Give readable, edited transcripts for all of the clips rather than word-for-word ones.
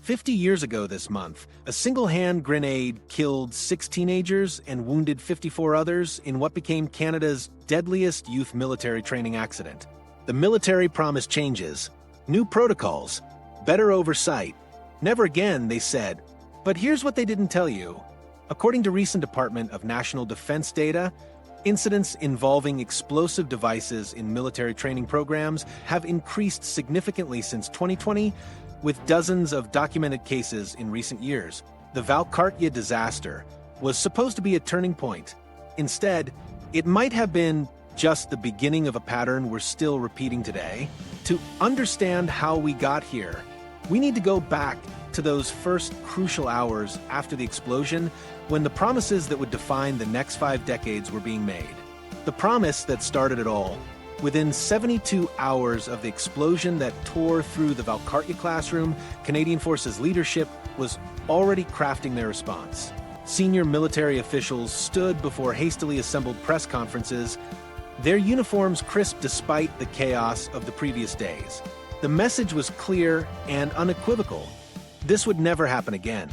50 years ago this month, a single-hand grenade killed 6 teenagers and wounded 54 others in what became Canada's deadliest youth military training accident. The military promised changes, new protocols, better oversight. Never again, they said. But here's what they didn't tell you. According to recent Department of National Defense data, incidents involving explosive devices in military training programs have increased significantly since 2020, with dozens of documented cases in recent years. The Valcartier disaster was supposed to be a turning point. Instead, it might have been just the beginning of a pattern we're still repeating today. To understand how we got here, we need to go back to those first crucial hours after the explosion, when the promises that would define the next 5 decades were being made. The promise that started it all. Within 72 hours of the explosion that tore through the Valcartier classroom, Canadian Forces leadership was already crafting their response. Senior military officials stood before hastily assembled press conferences, their uniforms crisp despite the chaos of the previous days. The message was clear and unequivocal. This would never happen again.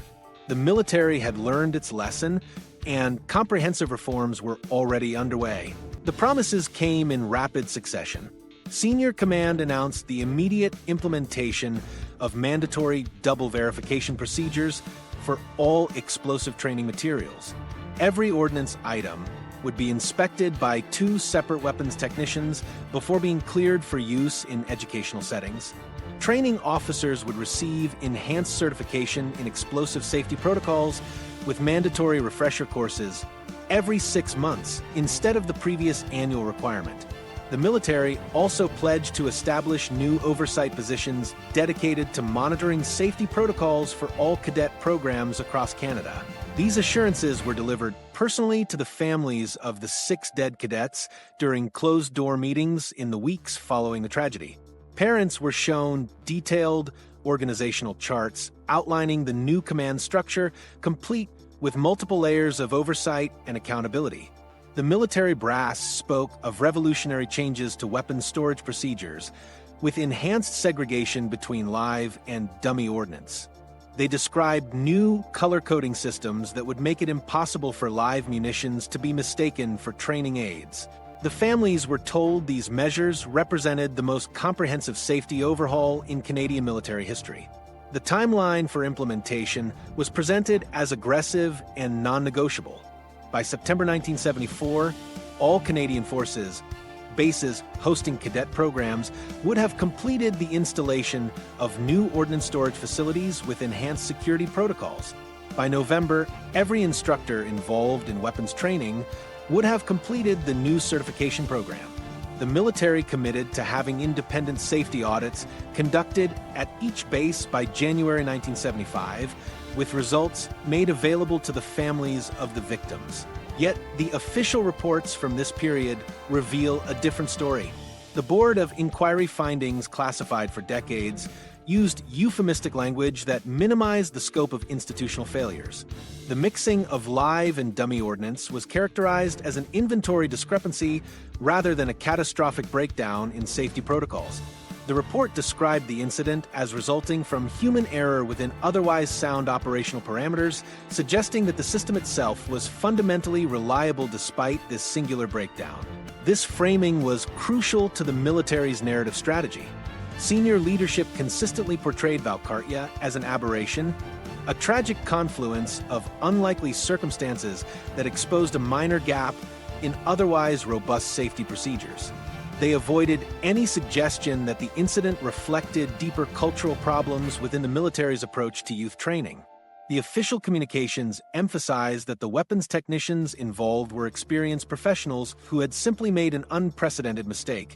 The military had learned its lesson, and comprehensive reforms were already underway. The promises came in rapid succession. Senior command announced the immediate implementation of mandatory double verification procedures for all explosive training materials. Every ordnance item would be inspected by 2 separate weapons technicians before being cleared for use in educational settings. Training officers would receive enhanced certification in explosive safety protocols with mandatory refresher courses every 6 months instead of the previous annual requirement. The military also pledged to establish new oversight positions dedicated to monitoring safety protocols for all cadet programs across Canada. These assurances were delivered personally to the families of the 6 dead cadets during closed-door meetings in the weeks following the tragedy. Parents were shown detailed organizational charts outlining the new command structure, complete with multiple layers of oversight and accountability. The military brass spoke of revolutionary changes to weapons storage procedures, with enhanced segregation between live and dummy ordnance. They described new color-coding systems that would make it impossible for live munitions to be mistaken for training aids. The families were told these measures represented the most comprehensive safety overhaul in Canadian military history. The timeline for implementation was presented as aggressive and non-negotiable. By September 1974, all Canadian Forces bases hosting cadet programs would have completed the installation of new ordnance storage facilities with enhanced security protocols. By November, every instructor involved in weapons training would have completed the new certification program. The military committed to having independent safety audits conducted at each base by January 1975, with results made available to the families of the victims. Yet, the official reports from this period reveal a different story. The Board of Inquiry findings, classified for decades, used euphemistic language that minimized the scope of institutional failures. The mixing of live and dummy ordnance was characterized as an inventory discrepancy rather than a catastrophic breakdown in safety protocols. The report described the incident as resulting from human error within otherwise sound operational parameters, suggesting that the system itself was fundamentally reliable despite this singular breakdown. This framing was crucial to the military's narrative strategy. Senior leadership consistently portrayed Valcartier as an aberration, a tragic confluence of unlikely circumstances that exposed a minor gap in otherwise robust safety procedures. They avoided any suggestion that the incident reflected deeper cultural problems within the military's approach to youth training. The official communications emphasized that the weapons technicians involved were experienced professionals who had simply made an unprecedented mistake,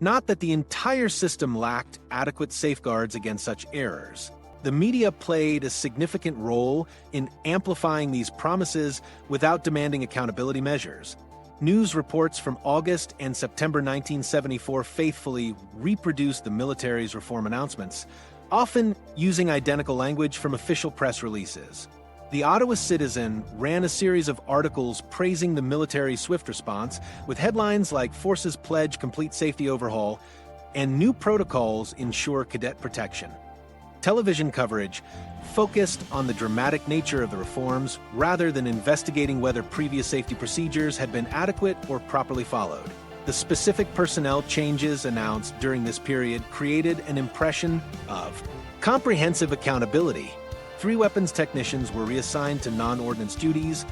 not that the entire system lacked adequate safeguards against such errors. The media played a significant role in amplifying these promises without demanding accountability measures. News reports from August and September 1974 faithfully reproduced the military's reform announcements, often using identical language from official press releases. The Ottawa Citizen ran a series of articles praising the military's swift response, with headlines like "Forces Pledge Complete Safety Overhaul" and "New Protocols Ensure Cadet Protection." Television coverage focused on the dramatic nature of the reforms rather than investigating whether previous safety procedures had been adequate or properly followed. The specific personnel changes announced during this period created an impression of comprehensive accountability. 3 weapons technicians were reassigned to non-ordnance duties,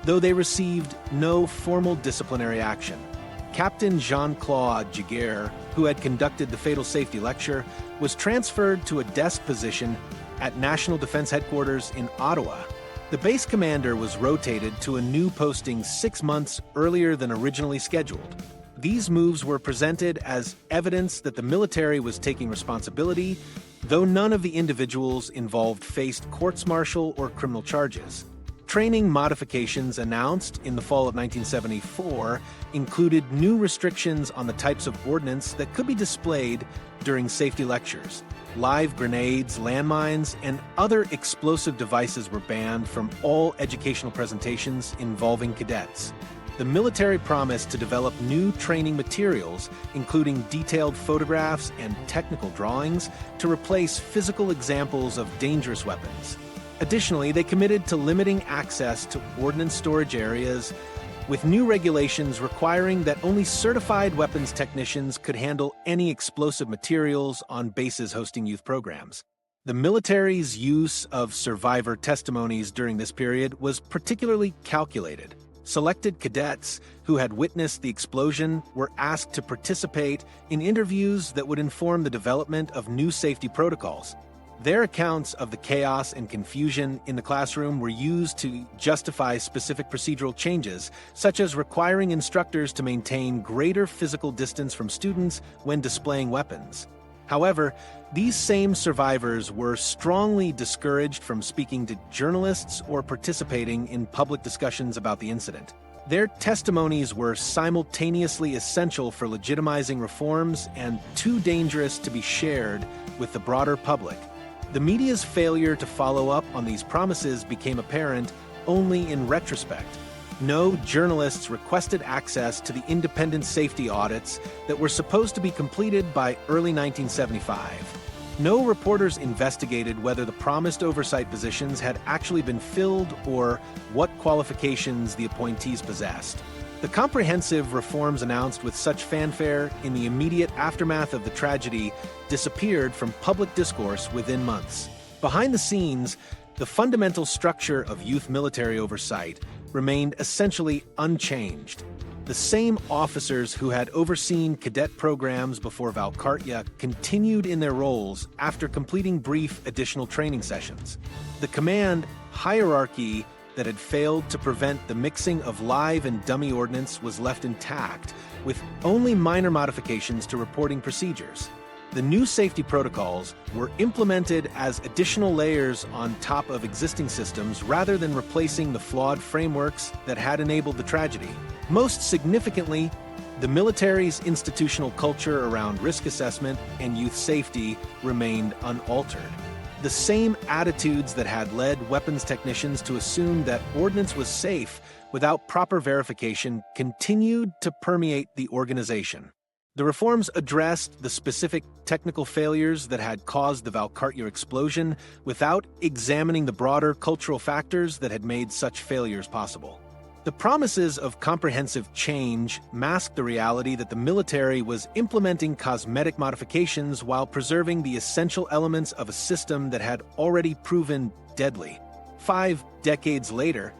though they received no formal disciplinary action. Captain Jean-Claude Giguère, who had conducted the fatal safety lecture, was transferred to a desk position at National Defense Headquarters in Ottawa. The base commander was rotated to a new posting 6 months earlier than originally scheduled. These moves were presented as evidence that the military was taking responsibility, though none of the individuals involved faced courts-martial or criminal charges. Training modifications announced in the fall of 1974 included new restrictions on the types of ordnance that could be displayed during safety lectures. Live grenades, landmines, and other explosive devices were banned from all educational presentations involving cadets. The military promised to develop new training materials, including detailed photographs and technical drawings, to replace physical examples of dangerous weapons. Additionally, they committed to limiting access to ordnance storage areas, with new regulations requiring that only certified weapons technicians could handle any explosive materials on bases hosting youth programs. The military's use of survivor testimonies during this period was particularly calculated. Selected cadets who had witnessed the explosion were asked to participate in interviews that would inform the development of new safety protocols. Their accounts of the chaos and confusion in the classroom were used to justify specific procedural changes, such as requiring instructors to maintain greater physical distance from students when displaying weapons. However, these same survivors were strongly discouraged from speaking to journalists or participating in public discussions about the incident. Their testimonies were simultaneously essential for legitimizing reforms and too dangerous to be shared with the broader public. The media's failure to follow up on these promises became apparent only in retrospect. No journalists requested access to the independent safety audits that were supposed to be completed by early 1975. No reporters investigated whether the promised oversight positions had actually been filled or what qualifications the appointees possessed. The comprehensive reforms announced with such fanfare in the immediate aftermath of the tragedy disappeared from public discourse within months. Behind the scenes, the fundamental structure of youth military oversight remained essentially unchanged. The same officers who had overseen cadet programs before Valcartier continued in their roles after completing brief additional training sessions. The command hierarchy that had failed to prevent the mixing of live and dummy ordnance was left intact, with only minor modifications to reporting procedures. The new safety protocols were implemented as additional layers on top of existing systems rather than replacing the flawed frameworks that had enabled the tragedy. Most significantly, the military's institutional culture around risk assessment and youth safety remained unaltered. The same attitudes that had led weapons technicians to assume that ordnance was safe without proper verification continued to permeate the organization. The reforms addressed the specific technical failures that had caused the Valcartier explosion without examining the broader cultural factors that had made such failures possible. The promises of comprehensive change masked the reality that the military was implementing cosmetic modifications while preserving the essential elements of a system that had already proven deadly. 5 decades later,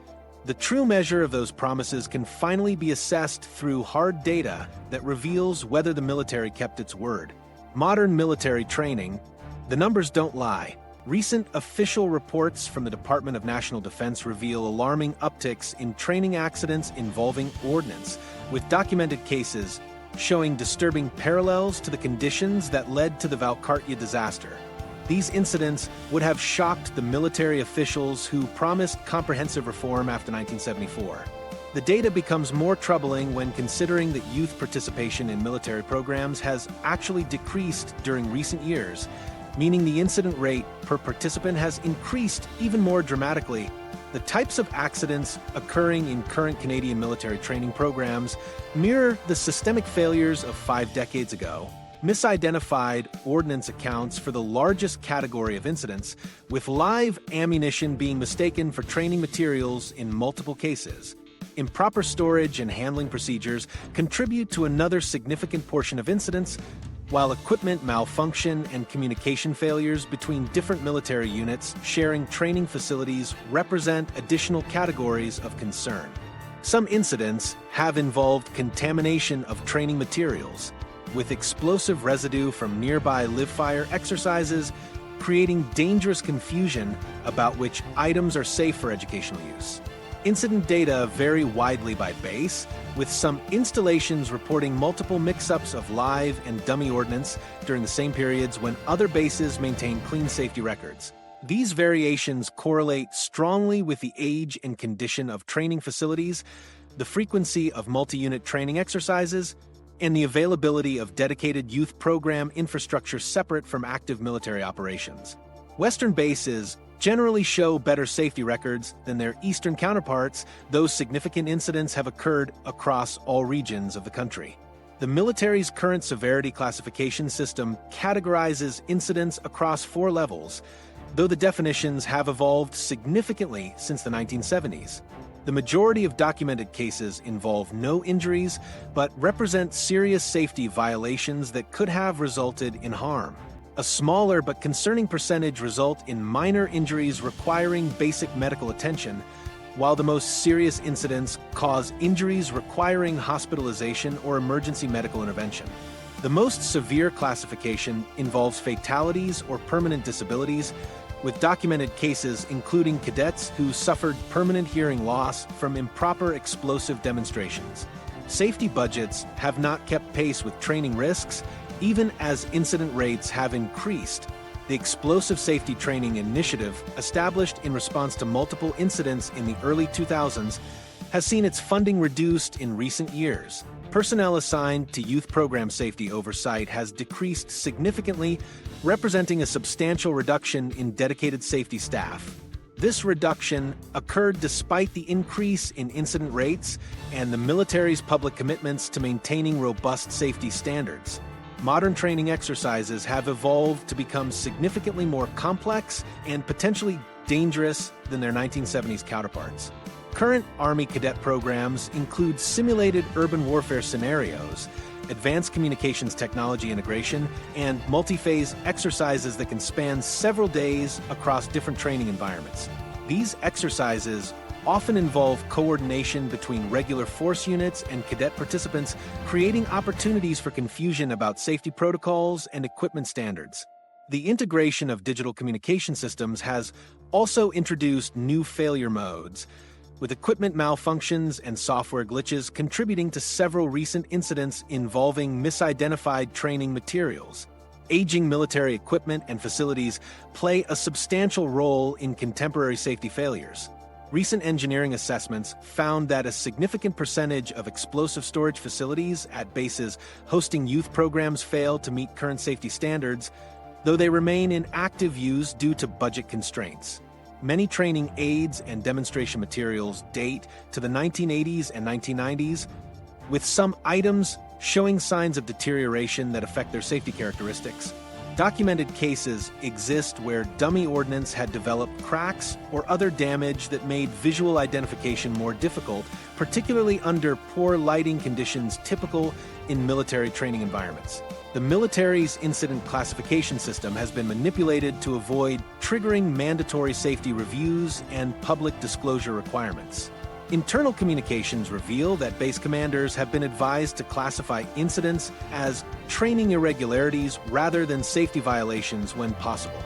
the true measure of those promises can finally be assessed through hard data that reveals whether the military kept its word. Modern military training, the numbers don't lie. Recent official reports from the Department of National Defense reveal alarming upticks in training accidents involving ordnance, with documented cases showing disturbing parallels to the conditions that led to the Valcartier disaster. These incidents would have shocked the military officials who promised comprehensive reform after 1974. The data becomes more troubling when considering that youth participation in military programs has actually decreased during recent years, meaning the incident rate per participant has increased even more dramatically. The types of accidents occurring in current Canadian military training programs mirror the systemic failures of 5 decades ago. Misidentified ordnance accounts for the largest category of incidents, with live ammunition being mistaken for training materials in multiple cases. Improper storage and handling procedures contribute to another significant portion of incidents, while equipment malfunction and communication failures between different military units sharing training facilities represent additional categories of concern. Some incidents have involved contamination of training materials, with explosive residue from nearby live-fire exercises creating dangerous confusion about which items are safe for educational use. Incident data vary widely by base, with some installations reporting multiple mix-ups of live and dummy ordnance during the same periods when other bases maintain clean safety records. These variations correlate strongly with the age and condition of training facilities, the frequency of multi-unit training exercises, and the availability of dedicated youth program infrastructure separate from active military operations. Western bases generally show better safety records than their eastern counterparts, though significant incidents have occurred across all regions of the country. The military's current severity classification system categorizes incidents across 4 levels, though the definitions have evolved significantly since the 1970s. The majority of documented cases involve no injuries, but represent serious safety violations that could have resulted in harm. A smaller but concerning percentage result in minor injuries requiring basic medical attention, while the most serious incidents cause injuries requiring hospitalization or emergency medical intervention. The most severe classification involves fatalities or permanent disabilities, with documented cases including cadets who suffered permanent hearing loss from improper explosive demonstrations. Safety budgets have not kept pace with training risks, even as incident rates have increased. The Explosive Safety Training Initiative, established in response to multiple incidents in the early 2000s, has seen its funding reduced in recent years. Personnel assigned to youth program safety oversight has decreased significantly, representing a substantial reduction in dedicated safety staff. This reduction occurred despite the increase in incident rates and the military's public commitments to maintaining robust safety standards. Modern training exercises have evolved to become significantly more complex and potentially dangerous than their 1970s counterparts. Current Army cadet programs include simulated urban warfare scenarios, advanced communications technology integration, and multi-phase exercises that can span several days across different training environments. These exercises often involve coordination between regular force units and cadet participants, creating opportunities for confusion about safety protocols and equipment standards. The integration of digital communication systems has also introduced new failure modes, with equipment malfunctions and software glitches contributing to several recent incidents involving misidentified training materials. Aging military equipment and facilities play a substantial role in contemporary safety failures. Recent engineering assessments found that a significant percentage of explosive storage facilities at bases hosting youth programs fail to meet current safety standards, though they remain in active use due to budget constraints. Many training aids and demonstration materials date to the 1980s and 1990s, with some items showing signs of deterioration that affect their safety characteristics. Documented cases exist where dummy ordnance had developed cracks or other damage that made visual identification more difficult, particularly under poor lighting conditions typical in military training environments. The military's incident classification system has been manipulated to avoid triggering mandatory safety reviews and public disclosure requirements. Internal communications reveal that base commanders have been advised to classify incidents as training irregularities rather than safety violations when possible.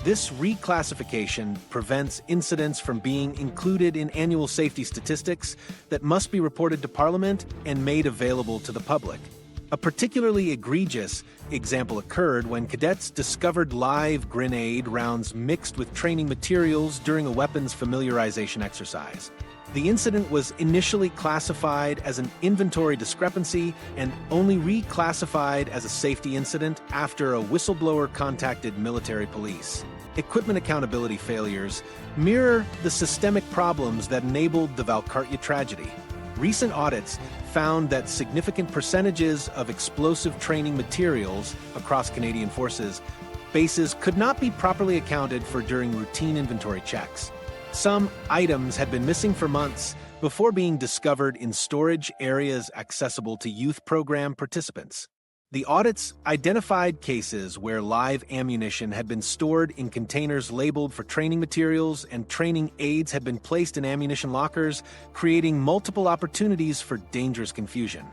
This reclassification prevents incidents from being included in annual safety statistics that must be reported to Parliament and made available to the public. A particularly egregious example occurred when cadets discovered live grenade rounds mixed with training materials during a weapons familiarization exercise. The incident was initially classified as an inventory discrepancy and only reclassified as a safety incident after a whistleblower contacted military police. Equipment accountability failures mirror the systemic problems that enabled the Valcartier tragedy. Recent audits found that significant percentages of explosive training materials across Canadian Forces bases could not be properly accounted for during routine inventory checks. Some items had been missing for months before being discovered in storage areas accessible to youth program participants. The audits identified cases where live ammunition had been stored in containers labeled for training materials and training aids had been placed in ammunition lockers, creating multiple opportunities for dangerous confusion.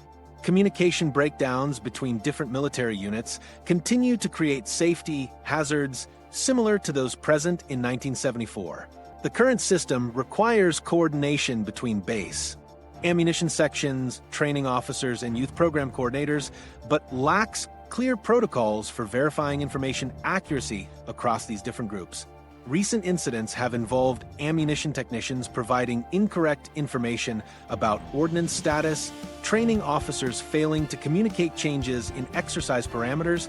Communication breakdowns between different military units continue to create safety hazards similar to those present in 1974. The current system requires coordination between base, ammunition sections, training officers, and youth program coordinators, but lacks clear protocols for verifying information accuracy across these different groups. Recent incidents have involved ammunition technicians providing incorrect information about ordnance status, training officers failing to communicate changes in exercise parameters,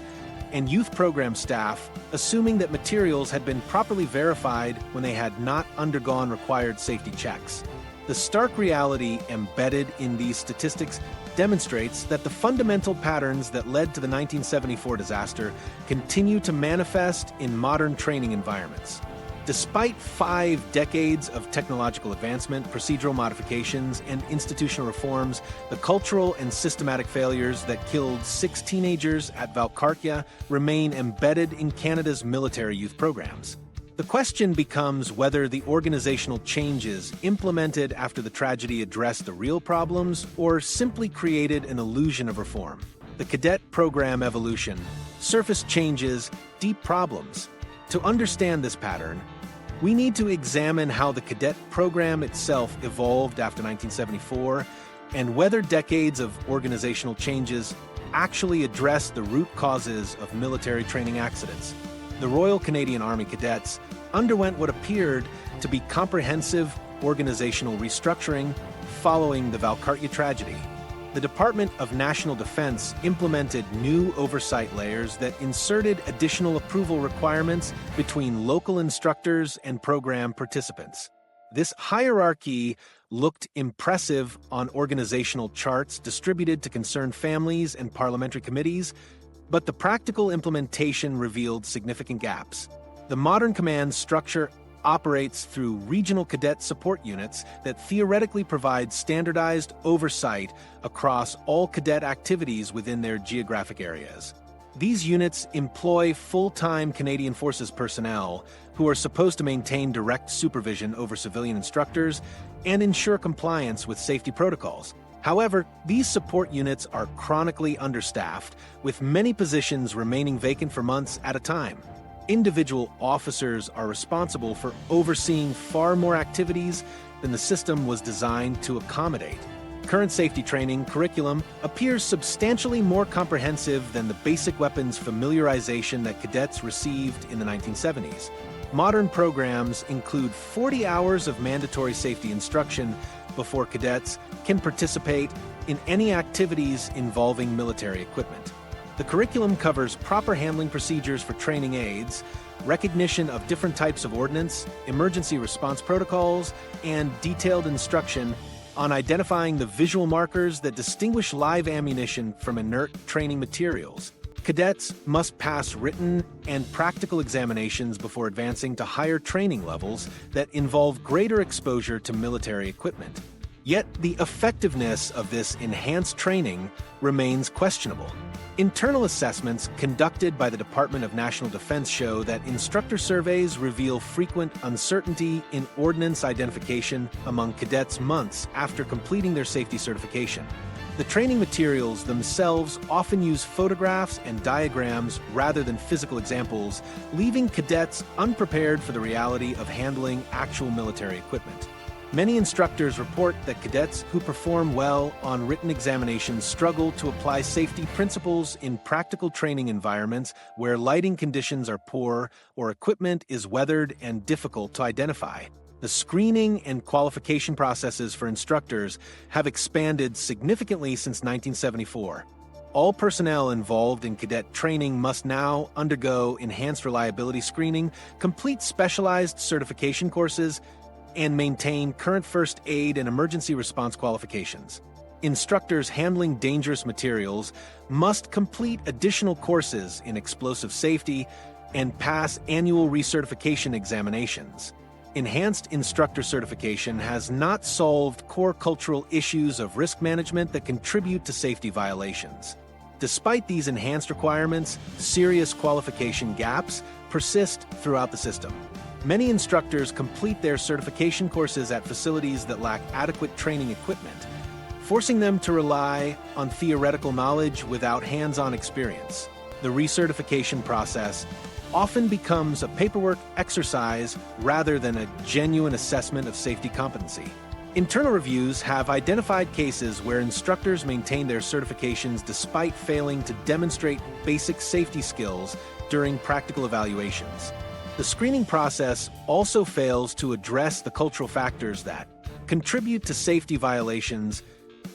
and youth program staff assuming that materials had been properly verified when they had not undergone required safety checks. The stark reality embedded in these statistics demonstrates that the fundamental patterns that led to the 1974 disaster continue to manifest in modern training environments. Despite 5 decades of technological advancement, procedural modifications, and institutional reforms, the cultural and systematic failures that killed 6 teenagers at Valcartier remain embedded in Canada's military youth programs. The question becomes whether the organizational changes implemented after the tragedy addressed the real problems or simply created an illusion of reform. The Cadet Program evolution, surface changes, deep problems. To understand this pattern, we need to examine how the Cadet Program itself evolved after 1974 and whether decades of organizational changes actually address the root causes of military training accidents. The Royal Canadian Army Cadets underwent what appeared to be comprehensive organizational restructuring following the Valcartier tragedy. The Department of National Defense implemented new oversight layers that inserted additional approval requirements between local instructors and program participants. This hierarchy looked impressive on organizational charts distributed to concerned families and parliamentary committees, but the practical implementation revealed significant gaps. The modern command structure operates through regional cadet support units that theoretically provide standardized oversight across all cadet activities within their geographic areas. These units employ full-time Canadian Forces personnel who are supposed to maintain direct supervision over civilian instructors and ensure compliance with safety protocols. However, these support units are chronically understaffed, with many positions remaining vacant for months at a time. Individual officers are responsible for overseeing far more activities than the system was designed to accommodate. Current safety training curriculum appears substantially more comprehensive than the basic weapons familiarization that cadets received in the 1970s. Modern programs include 40 hours of mandatory safety instruction before cadets can participate in any activities involving military equipment. The curriculum covers proper handling procedures for training aids, recognition of different types of ordnance, emergency response protocols, and detailed instruction on identifying the visual markers that distinguish live ammunition from inert training materials. Cadets must pass written and practical examinations before advancing to higher training levels that involve greater exposure to military equipment. Yet the effectiveness of this enhanced training remains questionable. Internal assessments conducted by the Department of National Defense show that instructor surveys reveal frequent uncertainty in ordnance identification among cadets months after completing their safety certification. The training materials themselves often use photographs and diagrams rather than physical examples, leaving cadets unprepared for the reality of handling actual military equipment. Many instructors report that cadets who perform well on written examinations struggle to apply safety principles in practical training environments where lighting conditions are poor or equipment is weathered and difficult to identify. The screening and qualification processes for instructors have expanded significantly since 1974. All personnel involved in cadet training must now undergo enhanced reliability screening, complete specialized certification courses, and maintain current first aid and emergency response qualifications. Instructors handling dangerous materials must complete additional courses in explosive safety and pass annual recertification examinations. Enhanced instructor certification has not solved core cultural issues of risk management that contribute to safety violations. Despite these enhanced requirements, serious qualification gaps persist throughout the system. Many instructors complete their certification courses at facilities that lack adequate training equipment, forcing them to rely on theoretical knowledge without hands-on experience. The recertification process often becomes a paperwork exercise rather than a genuine assessment of safety competency. Internal reviews have identified cases where instructors maintain their certifications despite failing to demonstrate basic safety skills during practical evaluations. The screening process also fails to address the cultural factors that contribute to safety violations,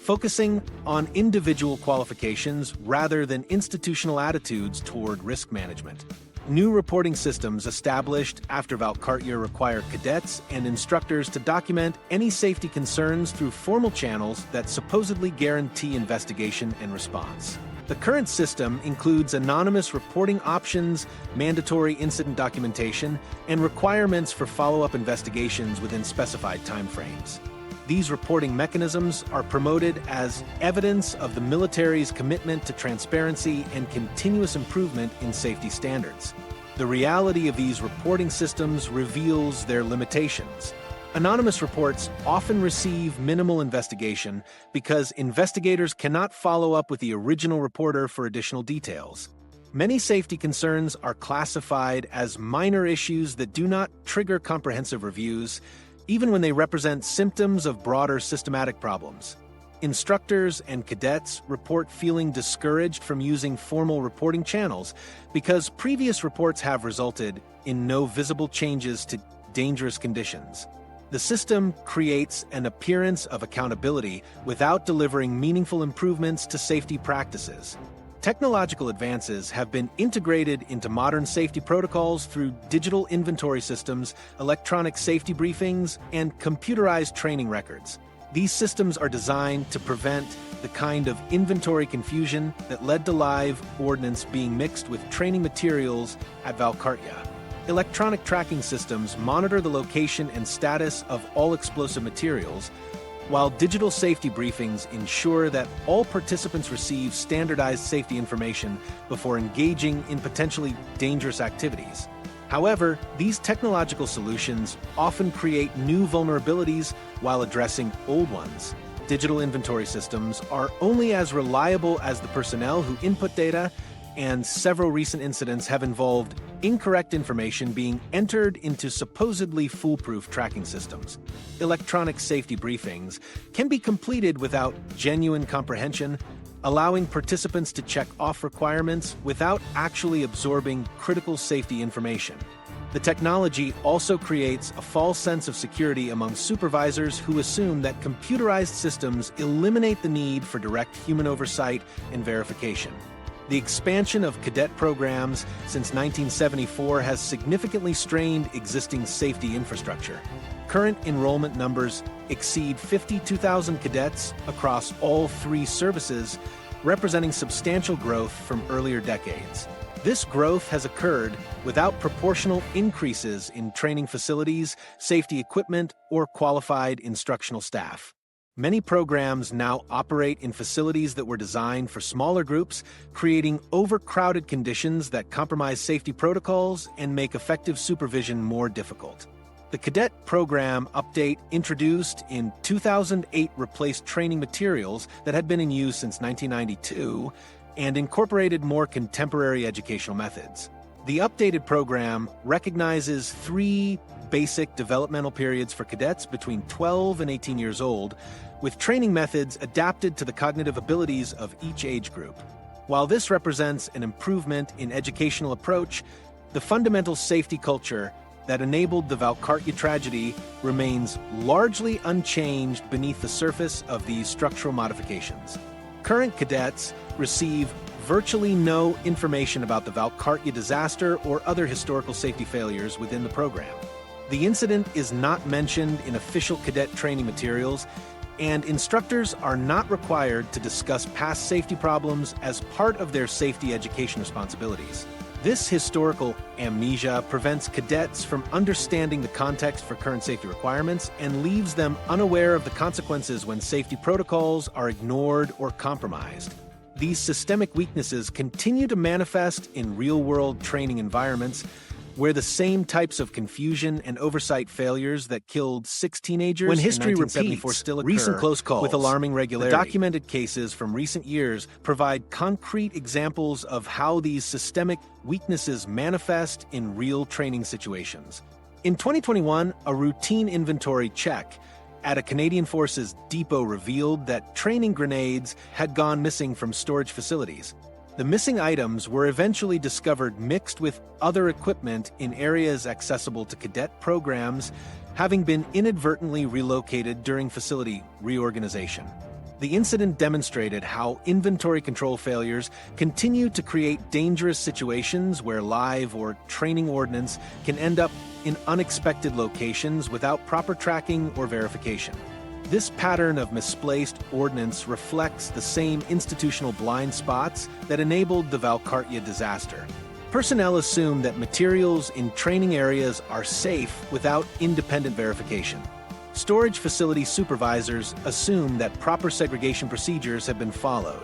focusing on individual qualifications rather than institutional attitudes toward risk management. New reporting systems established after Valcartier require cadets and instructors to document any safety concerns through formal channels that supposedly guarantee investigation and response. The current system includes anonymous reporting options, mandatory incident documentation, and requirements for follow-up investigations within specified timeframes. These reporting mechanisms are promoted as evidence of the military's commitment to transparency and continuous improvement in safety standards. The reality of these reporting systems reveals their limitations. Anonymous reports often receive minimal investigation because investigators cannot follow up with the original reporter for additional details. Many safety concerns are classified as minor issues that do not trigger comprehensive reviews, even when they represent symptoms of broader systematic problems. Instructors and cadets report feeling discouraged from using formal reporting channels because previous reports have resulted in no visible changes to dangerous conditions. The system creates an appearance of accountability without delivering meaningful improvements to safety practices. Technological advances have been integrated into modern safety protocols through digital inventory systems, electronic safety briefings, and computerized training records. These systems are designed to prevent the kind of inventory confusion that led to live ordnance being mixed with training materials at Valcartier. Electronic tracking systems monitor the location and status of all explosive materials, while digital safety briefings ensure that all participants receive standardized safety information before engaging in potentially dangerous activities. However, these technological solutions often create new vulnerabilities while addressing old ones. Digital inventory systems are only as reliable as the personnel who input data, and several recent incidents have involved incorrect information being entered into supposedly foolproof tracking systems. Electronic safety briefings can be completed without genuine comprehension, allowing participants to check off requirements without actually absorbing critical safety information. The technology also creates a false sense of security among supervisors who assume that computerized systems eliminate the need for direct human oversight and verification. The expansion of cadet programs since 1974 has significantly strained existing safety infrastructure. Current enrollment numbers exceed 52,000 cadets across all three services, representing substantial growth from earlier decades. This growth has occurred without proportional increases in training facilities, safety equipment, or qualified instructional staff. Many programs now operate in facilities that were designed for smaller groups, creating overcrowded conditions that compromise safety protocols and make effective supervision more difficult. The Cadet Program update introduced in 2008 replaced training materials that had been in use since 1992 and incorporated more contemporary educational methods. The updated program recognizes three basic developmental periods for cadets between 12 and 18 years old, with training methods adapted to the cognitive abilities of each age group. While this represents an improvement in educational approach, the fundamental safety culture that enabled the Valcartier tragedy remains largely unchanged beneath the surface of these structural modifications. Current cadets receive virtually no information about the Valcartier disaster or other historical safety failures within the program. The incident is not mentioned in official cadet training materials, and instructors are not required to discuss past safety problems as part of their safety education responsibilities. This historical amnesia prevents cadets from understanding the context for current safety requirements and leaves them unaware of the consequences when safety protocols are ignored or compromised. These systemic weaknesses continue to manifest in real-world training environments, where the same types of confusion and oversight failures that killed 6 teenagers when history in 1974 repeats, still occur, recent close calls with alarming regularity. The Documented cases from recent years provide concrete examples of how these systemic weaknesses manifest in real training situations. In 2021, a routine inventory check at a Canadian Forces depot revealed that training grenades had gone missing from storage facilities. The missing items were eventually discovered mixed with other equipment in areas accessible to cadet programs, having been inadvertently relocated during facility reorganization. The incident demonstrated how inventory control failures continue to create dangerous situations where live or training ordnance can end up in unexpected locations without proper tracking or verification. This pattern of misplaced ordnance reflects the same institutional blind spots that enabled the Valcartier disaster. Personnel assume that materials in training areas are safe without independent verification. Storage facility supervisors assume that proper segregation procedures have been followed.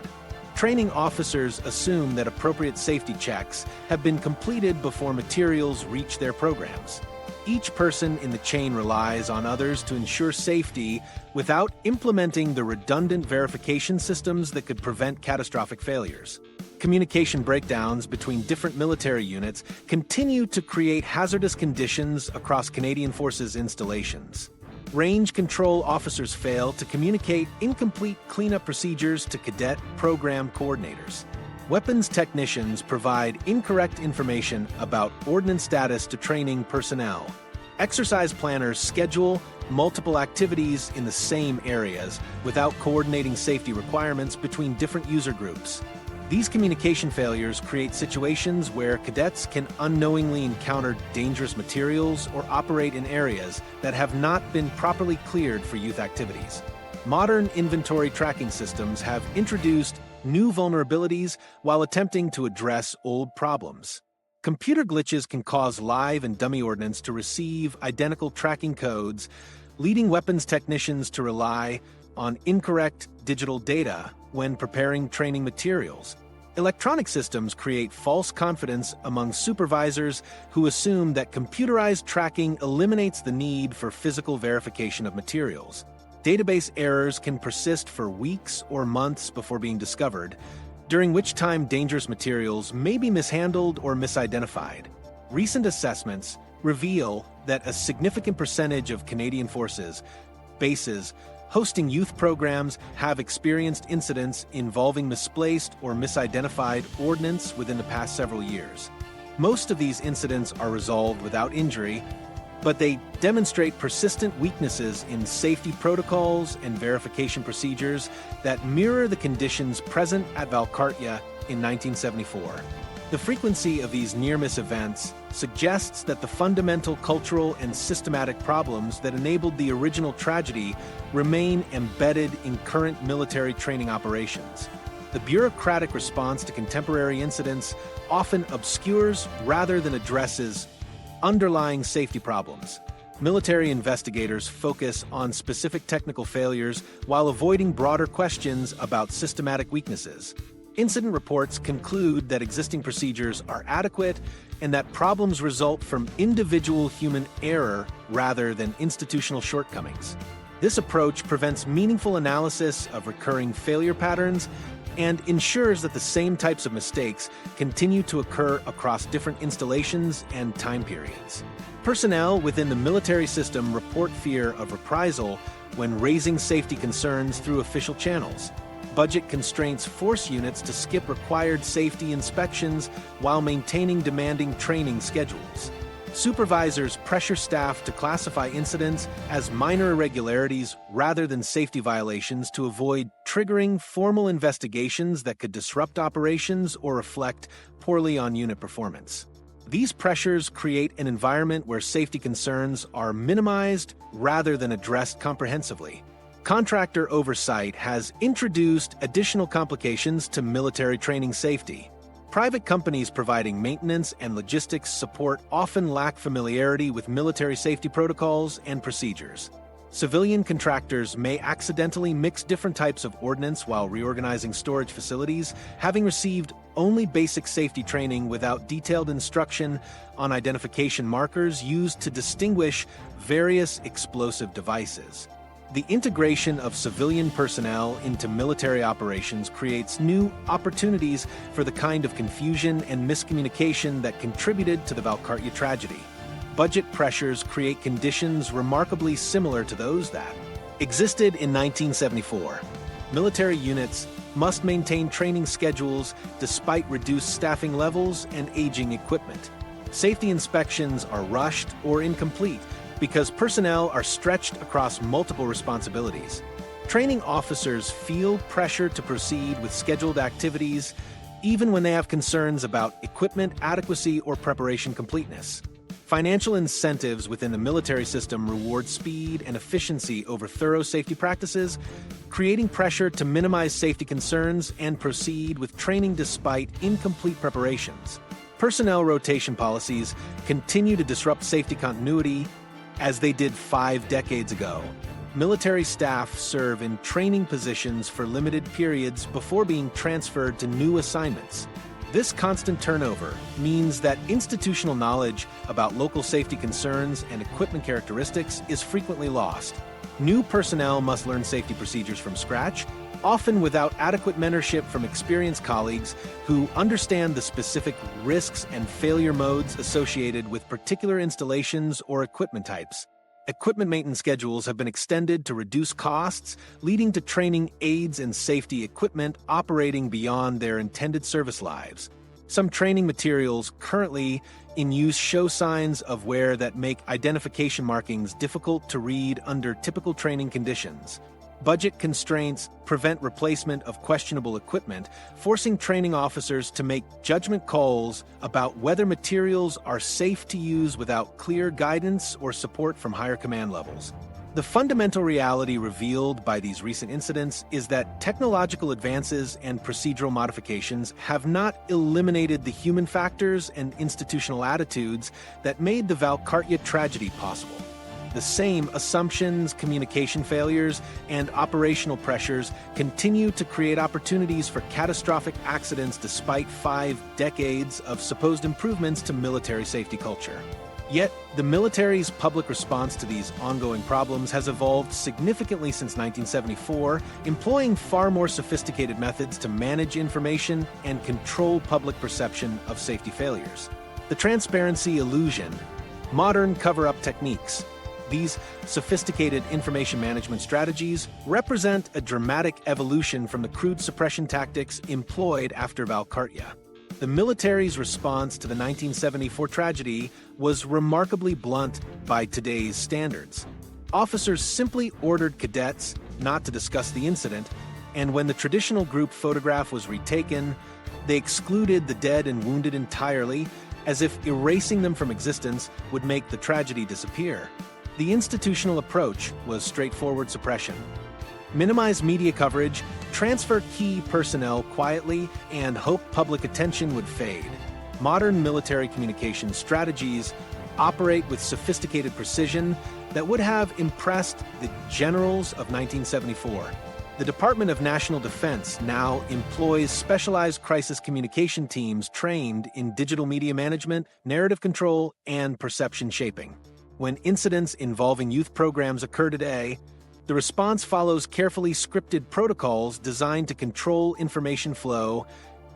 Training officers assume that appropriate safety checks have been completed before materials reach their programs. Each person in the chain relies on others to ensure safety without implementing the redundant verification systems that could prevent catastrophic failures. Communication breakdowns between different military units continue to create hazardous conditions across Canadian Forces installations. Range control officers fail to communicate incomplete cleanup procedures to cadet program coordinators. Weapons technicians provide incorrect information about ordnance status to training personnel. Exercise planners schedule multiple activities in the same areas without coordinating safety requirements between different user groups. These communication failures create situations where cadets can unknowingly encounter dangerous materials or operate in areas that have not been properly cleared for youth activities. Modern inventory tracking systems have introduced new vulnerabilities while attempting to address old problems. Computer glitches can cause live and dummy ordnance to receive identical tracking codes, leading weapons technicians to rely on incorrect digital data when preparing training materials. Electronic systems create false confidence among supervisors who assume that computerized tracking eliminates the need for physical verification of materials. Database errors can persist for weeks or months before being discovered, during which time dangerous materials may be mishandled or misidentified. Recent assessments reveal that a significant percentage of Canadian Forces bases hosting youth programs have experienced incidents involving misplaced or misidentified ordnance within the past several years. Most of these incidents are resolved without injury, but they demonstrate persistent weaknesses in safety protocols and verification procedures that mirror the conditions present at Valcartier in 1974. The frequency of these near-miss events suggests that the fundamental cultural and systematic problems that enabled the original tragedy remain embedded in current military training operations. The bureaucratic response to contemporary incidents often obscures rather than addresses underlying safety problems. Military investigators focus on specific technical failures while avoiding broader questions about systematic weaknesses. Incident reports conclude that existing procedures are adequate and that problems result from individual human error rather than institutional shortcomings. This approach prevents meaningful analysis of recurring failure patterns and ensures that the same types of mistakes continue to occur across different installations and time periods. Personnel within the military system report fear of reprisal when raising safety concerns through official channels. Budget constraints force units to skip required safety inspections while maintaining demanding training schedules. Supervisors pressure staff to classify incidents as minor irregularities rather than safety violations to avoid triggering formal investigations that could disrupt operations or reflect poorly on unit performance. These pressures create an environment where safety concerns are minimized rather than addressed comprehensively. Contractor oversight has introduced additional complications to military training safety. Private companies providing maintenance and logistics support often lack familiarity with military safety protocols and procedures. Civilian contractors may accidentally mix different types of ordnance while reorganizing storage facilities, having received only basic safety training without detailed instruction on identification markers used to distinguish various explosive devices. The integration of civilian personnel into military operations creates new opportunities for the kind of confusion and miscommunication that contributed to the Valcartier tragedy. Budget pressures create conditions remarkably similar to those that existed in 1974. Military units must maintain training schedules despite reduced staffing levels and aging equipment. Safety inspections are rushed or incomplete because personnel are stretched across multiple responsibilities. Training officers feel pressure to proceed with scheduled activities even when they have concerns about equipment adequacy or preparation completeness. Financial incentives within the military system reward speed and efficiency over thorough safety practices, creating pressure to minimize safety concerns and proceed with training despite incomplete preparations. Personnel rotation policies continue to disrupt safety continuity as they did 5 decades ago. Military staff serve in training positions for limited periods before being transferred to new assignments. This constant turnover means that institutional knowledge about local safety concerns and equipment characteristics is frequently lost. New personnel must learn safety procedures from scratch, often without adequate mentorship from experienced colleagues who understand the specific risks and failure modes associated with particular installations or equipment types. Equipment maintenance schedules have been extended to reduce costs, leading to training aids and safety equipment operating beyond their intended service lives. Some training materials currently in use show signs of wear that make identification markings difficult to read under typical training conditions. Budget constraints prevent replacement of questionable equipment, forcing training officers to make judgment calls about whether materials are safe to use without clear guidance or support from higher command levels. The fundamental reality revealed by these recent incidents is that technological advances and procedural modifications have not eliminated the human factors and institutional attitudes that made the Valcartier tragedy possible. The same assumptions, communication failures, and operational pressures continue to create opportunities for catastrophic accidents despite 5 decades of supposed improvements to military safety culture. Yet, the military's public response to these ongoing problems has evolved significantly since 1974, employing far more sophisticated methods to manage information and control public perception of safety failures. The transparency illusion, modern cover-up techniques. These sophisticated information management strategies represent a dramatic evolution from the crude suppression tactics employed after Valcartier. The military's response to the 1974 tragedy was remarkably blunt by today's standards. Officers simply ordered cadets not to discuss the incident, and when the traditional group photograph was retaken, they excluded the dead and wounded entirely, as if erasing them from existence would make the tragedy disappear. The institutional approach was straightforward suppression. Minimize media coverage, transfer key personnel quietly, and hope public attention would fade. Modern military communication strategies operate with sophisticated precision that would have impressed the generals of 1974. The Department of National Defense now employs specialized crisis communication teams trained in digital media management, narrative control, and perception shaping. When incidents involving youth programs occur today, the response follows carefully scripted protocols designed to control information flow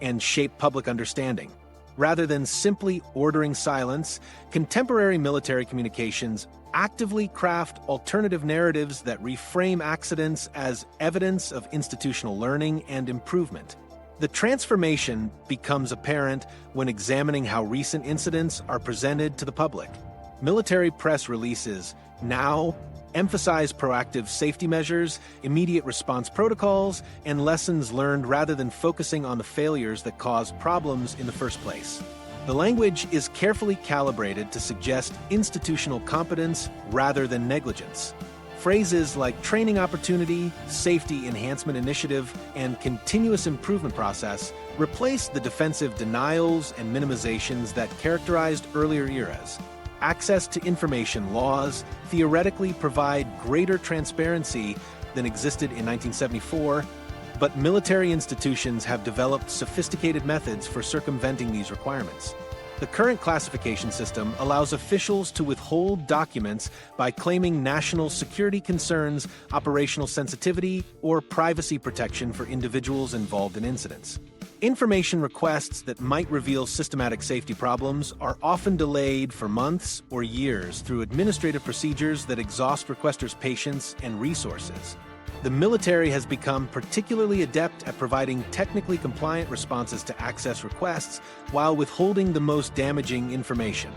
and shape public understanding. Rather than simply ordering silence, contemporary military communications actively craft alternative narratives that reframe accidents as evidence of institutional learning and improvement. The transformation becomes apparent when examining how recent incidents are presented to the public. Military press releases now emphasize proactive safety measures, immediate response protocols, and lessons learned rather than focusing on the failures that caused problems in the first place. The language is carefully calibrated to suggest institutional competence rather than negligence. Phrases like training opportunity, safety enhancement initiative, and continuous improvement process replace the defensive denials and minimizations that characterized earlier eras. Access to information laws theoretically provide greater transparency than existed in 1974, but military institutions have developed sophisticated methods for circumventing these requirements. The current classification system allows officials to withhold documents by claiming national security concerns, operational sensitivity, or privacy protection for individuals involved in incidents. Information requests that might reveal systematic safety problems are often delayed for months or years through administrative procedures that exhaust requesters' patience and resources. The military has become particularly adept at providing technically compliant responses to access requests while withholding the most damaging information.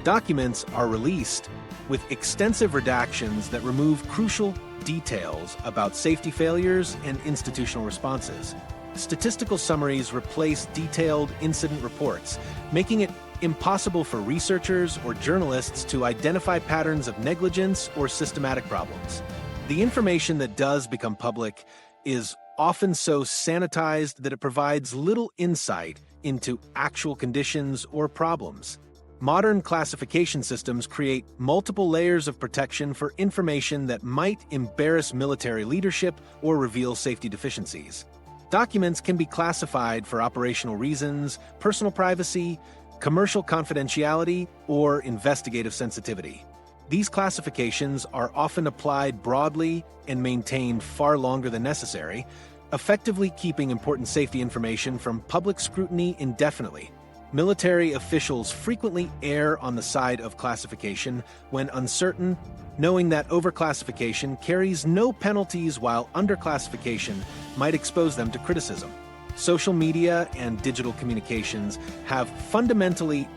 Documents are released with extensive redactions that remove crucial details about safety failures and institutional responses. Statistical summaries replace detailed incident reports, making it impossible for researchers or journalists to identify patterns of negligence or systematic problems. The information that does become public is often so sanitized that it provides little insight into actual conditions or problems. Modern classification systems create multiple layers of protection for information that might embarrass military leadership or reveal safety deficiencies. Documents can be classified for operational reasons, personal privacy, commercial confidentiality, or investigative sensitivity. These classifications are often applied broadly and maintained far longer than necessary, effectively keeping important safety information from public scrutiny indefinitely. Military officials frequently err on the side of classification when uncertain, knowing that overclassification carries no penalties while underclassification might expose them to criticism. Social media and digital communications have fundamentally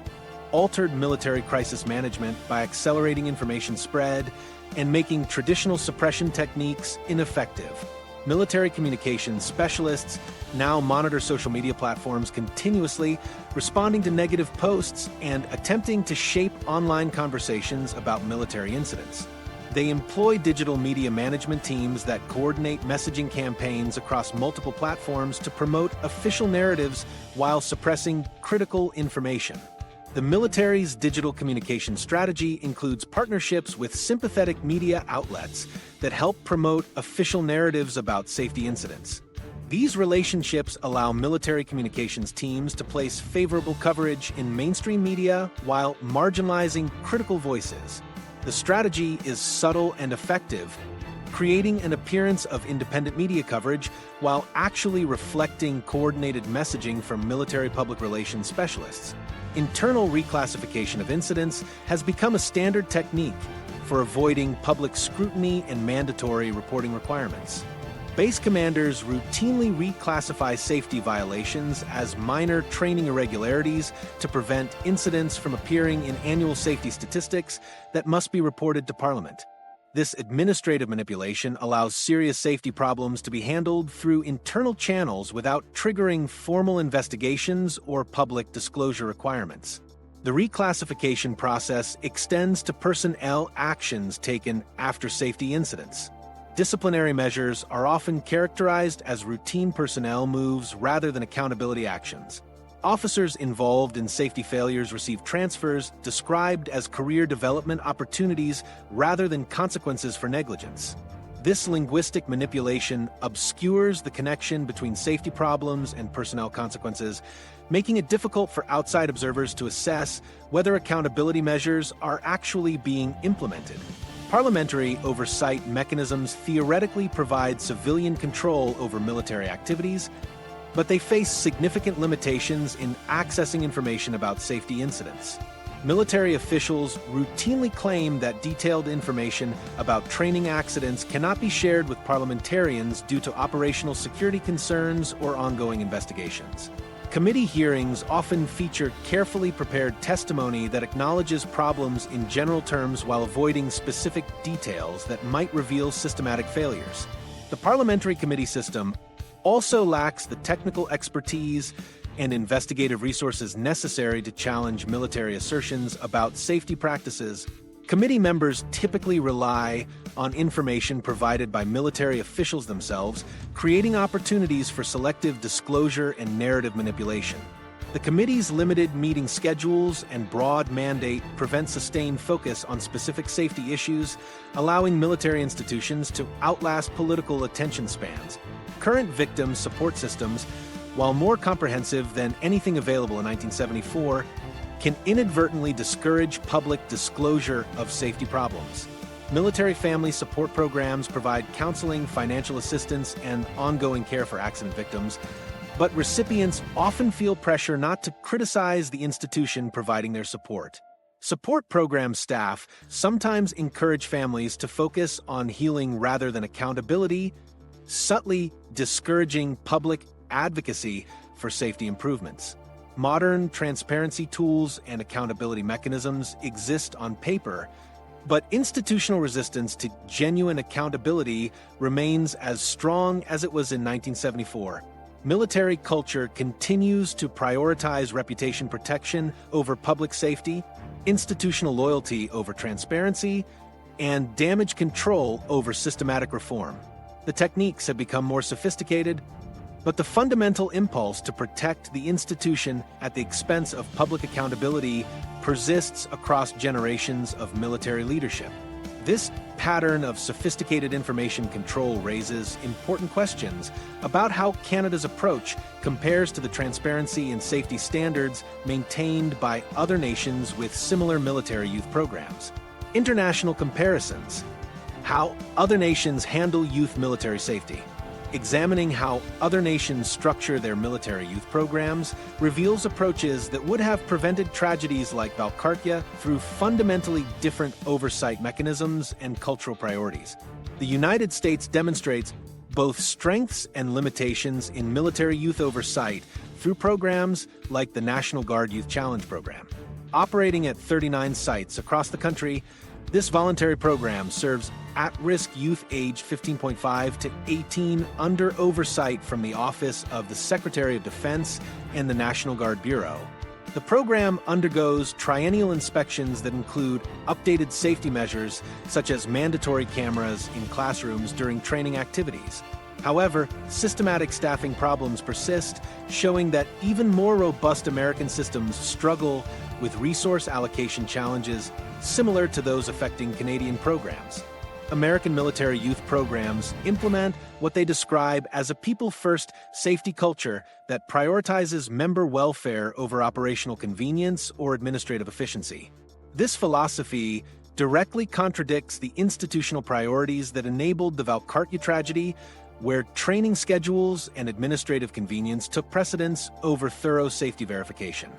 altered military crisis management by accelerating information spread and making traditional suppression techniques ineffective. Military communications specialists now monitor social media platforms continuously, responding to negative posts and attempting to shape online conversations about military incidents. They employ digital media management teams that coordinate messaging campaigns across multiple platforms to promote official narratives while suppressing critical information. The military's digital communication strategy includes partnerships with sympathetic media outlets that help promote official narratives about safety incidents. These relationships allow military communications teams to place favorable coverage in mainstream media while marginalizing critical voices. The strategy is subtle and effective, creating an appearance of independent media coverage while actually reflecting coordinated messaging from military public relations specialists. Internal reclassification of incidents has become a standard technique for avoiding public scrutiny and mandatory reporting requirements. Base commanders routinely reclassify safety violations as minor training irregularities to prevent incidents from appearing in annual safety statistics that must be reported to Parliament. This administrative manipulation allows serious safety problems to be handled through internal channels without triggering formal investigations or public disclosure requirements. The reclassification process extends to personnel actions taken after safety incidents. Disciplinary measures are often characterized as routine personnel moves rather than accountability actions. Officers involved in safety failures receive transfers described as career development opportunities rather than consequences for negligence. This linguistic manipulation obscures the connection between safety problems and personnel consequences, making it difficult for outside observers to assess whether accountability measures are actually being implemented. Parliamentary oversight mechanisms theoretically provide civilian control over military activities, but they face significant limitations in accessing information about safety incidents. Military officials routinely claim that detailed information about training accidents cannot be shared with parliamentarians due to operational security concerns or ongoing investigations. Committee hearings often feature carefully prepared testimony that acknowledges problems in general terms while avoiding specific details that might reveal systematic failures. The parliamentary committee system also lacks the technical expertise and investigative resources necessary to challenge military assertions about safety practices, committee members typically rely on information provided by military officials themselves, creating opportunities for selective disclosure and narrative manipulation. The committee's limited meeting schedules and broad mandate prevent sustained focus on specific safety issues, allowing military institutions to outlast political attention spans. Current victim support systems, while more comprehensive than anything available in 1974, can inadvertently discourage public disclosure of safety problems. Military family support programs provide counseling, financial assistance, and ongoing care for accident victims, but recipients often feel pressure not to criticize the institution providing their support. Support program staff sometimes encourage families to focus on healing rather than accountability, subtly discouraging public advocacy for safety improvements. Modern transparency tools and accountability mechanisms exist on paper, but institutional resistance to genuine accountability remains as strong as it was in 1974. Military culture continues to prioritize reputation protection over public safety, institutional loyalty over transparency, and damage control over systematic reform. The techniques have become more sophisticated, but the fundamental impulse to protect the institution at the expense of public accountability persists across generations of military leadership. This pattern of sophisticated information control raises important questions about how Canada's approach compares to the transparency and safety standards maintained by other nations with similar military youth programs. International comparisons. How other nations handle youth military safety. Examining how other nations structure their military youth programs reveals approaches that would have prevented tragedies like Valcartier through fundamentally different oversight mechanisms and cultural priorities. The United States demonstrates both strengths and limitations in military youth oversight through programs like the National Guard Youth Challenge Program. Operating at 39 sites across the country, this voluntary program serves at-risk youth aged 15.5 to 18 under oversight from the Office of the Secretary of Defense and the National Guard Bureau. The program undergoes triennial inspections that include updated safety measures such as mandatory cameras in classrooms during training activities. However, systematic staffing problems persist, showing that even more robust American systems struggle with resource allocation challenges similar to those affecting Canadian programs. American military youth programs implement what they describe as a people-first safety culture that prioritizes member welfare over operational convenience or administrative efficiency. This philosophy directly contradicts the institutional priorities that enabled the Valcartier tragedy, where training schedules and administrative convenience took precedence over thorough safety verification.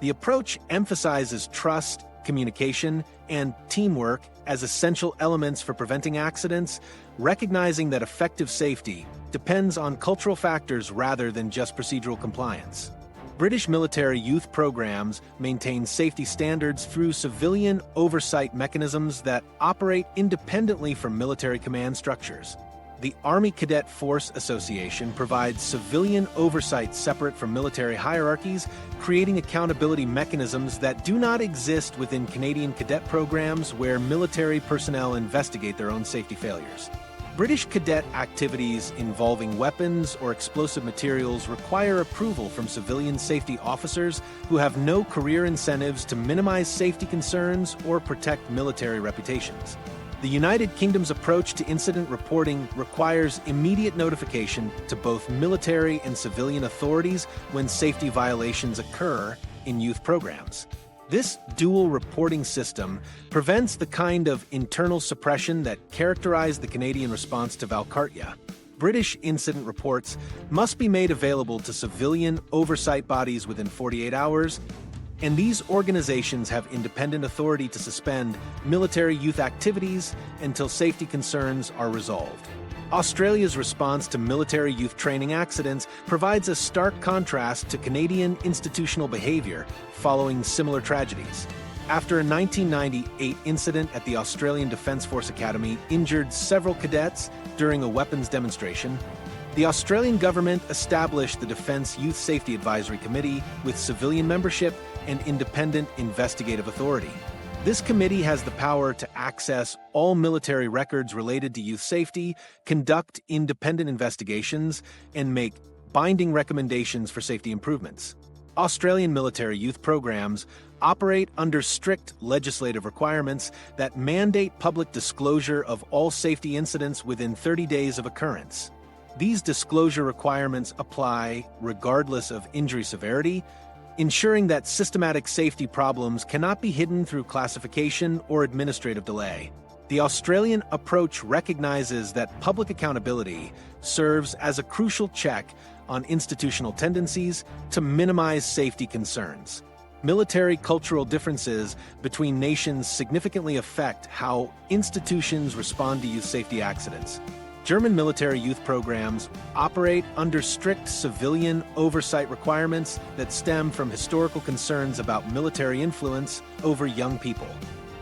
The approach emphasizes trust, communication, and teamwork as essential elements for preventing accidents, recognizing that effective safety depends on cultural factors rather than just procedural compliance. British military youth programs maintain safety standards through civilian oversight mechanisms that operate independently from military command structures. The Army Cadet Force Association provides civilian oversight separate from military hierarchies, creating accountability mechanisms that do not exist within Canadian cadet programs where military personnel investigate their own safety failures. British cadet activities involving weapons or explosive materials require approval from civilian safety officers who have no career incentives to minimize safety concerns or protect military reputations. The United Kingdom's approach to incident reporting requires immediate notification to both military and civilian authorities when safety violations occur in youth programs. This dual reporting system prevents the kind of internal suppression that characterized the Canadian response to Valcartier. British incident reports must be made available to civilian oversight bodies within 48 hours, and these organizations have independent authority to suspend military youth activities until safety concerns are resolved. Australia's response to military youth training accidents provides a stark contrast to Canadian institutional behavior following similar tragedies. After a 1998 incident at the Australian Defence Force Academy injured several cadets during a weapons demonstration, The Australian government established the Defence Youth Safety Advisory Committee with civilian membership and independent investigative authority. This committee has the power to access all military records related to youth safety, conduct independent investigations, and make binding recommendations for safety improvements. Australian military youth programs operate under strict legislative requirements that mandate public disclosure of all safety incidents within 30 days of occurrence. These disclosure requirements apply regardless of injury severity, ensuring that systematic safety problems cannot be hidden through classification or administrative delay. The Australian approach recognizes that public accountability serves as a crucial check on institutional tendencies to minimize safety concerns. Military cultural differences between nations significantly affect how institutions respond to youth safety accidents. German military youth programs operate under strict civilian oversight requirements that stem from historical concerns about military influence over young people.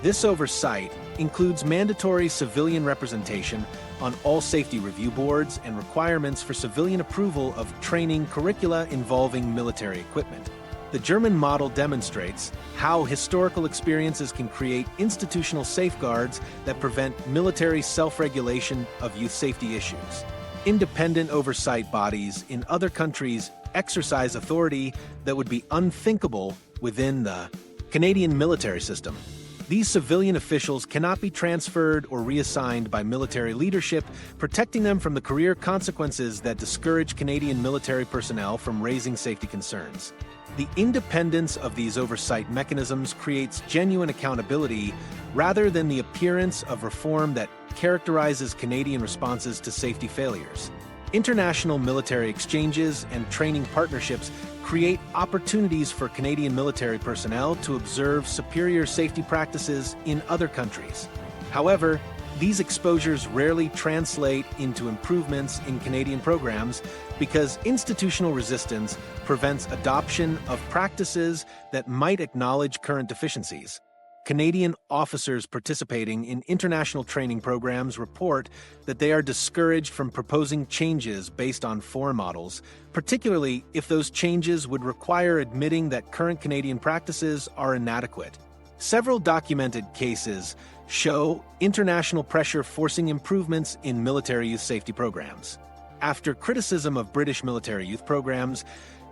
This oversight includes mandatory civilian representation on all safety review boards and requirements for civilian approval of training curricula involving military equipment. The German model demonstrates how historical experiences can create institutional safeguards that prevent military self-regulation of youth safety issues. Independent oversight bodies in other countries exercise authority that would be unthinkable within the Canadian military system. These civilian officials cannot be transferred or reassigned by military leadership, protecting them from the career consequences that discourage Canadian military personnel from raising safety concerns. The independence of these oversight mechanisms creates genuine accountability rather than the appearance of reform that characterizes Canadian responses to safety failures. International military exchanges and training partnerships create opportunities for Canadian military personnel to observe superior safety practices in other countries. However, these exposures rarely translate into improvements in Canadian programs because institutional resistance prevents adoption of practices that might acknowledge current deficiencies. Canadian officers participating in international training programs report that they are discouraged from proposing changes based on foreign models, particularly if those changes would require admitting that current Canadian practices are inadequate. Several documented cases show international pressure forcing improvements in military youth safety programs. After criticism of British military youth programs,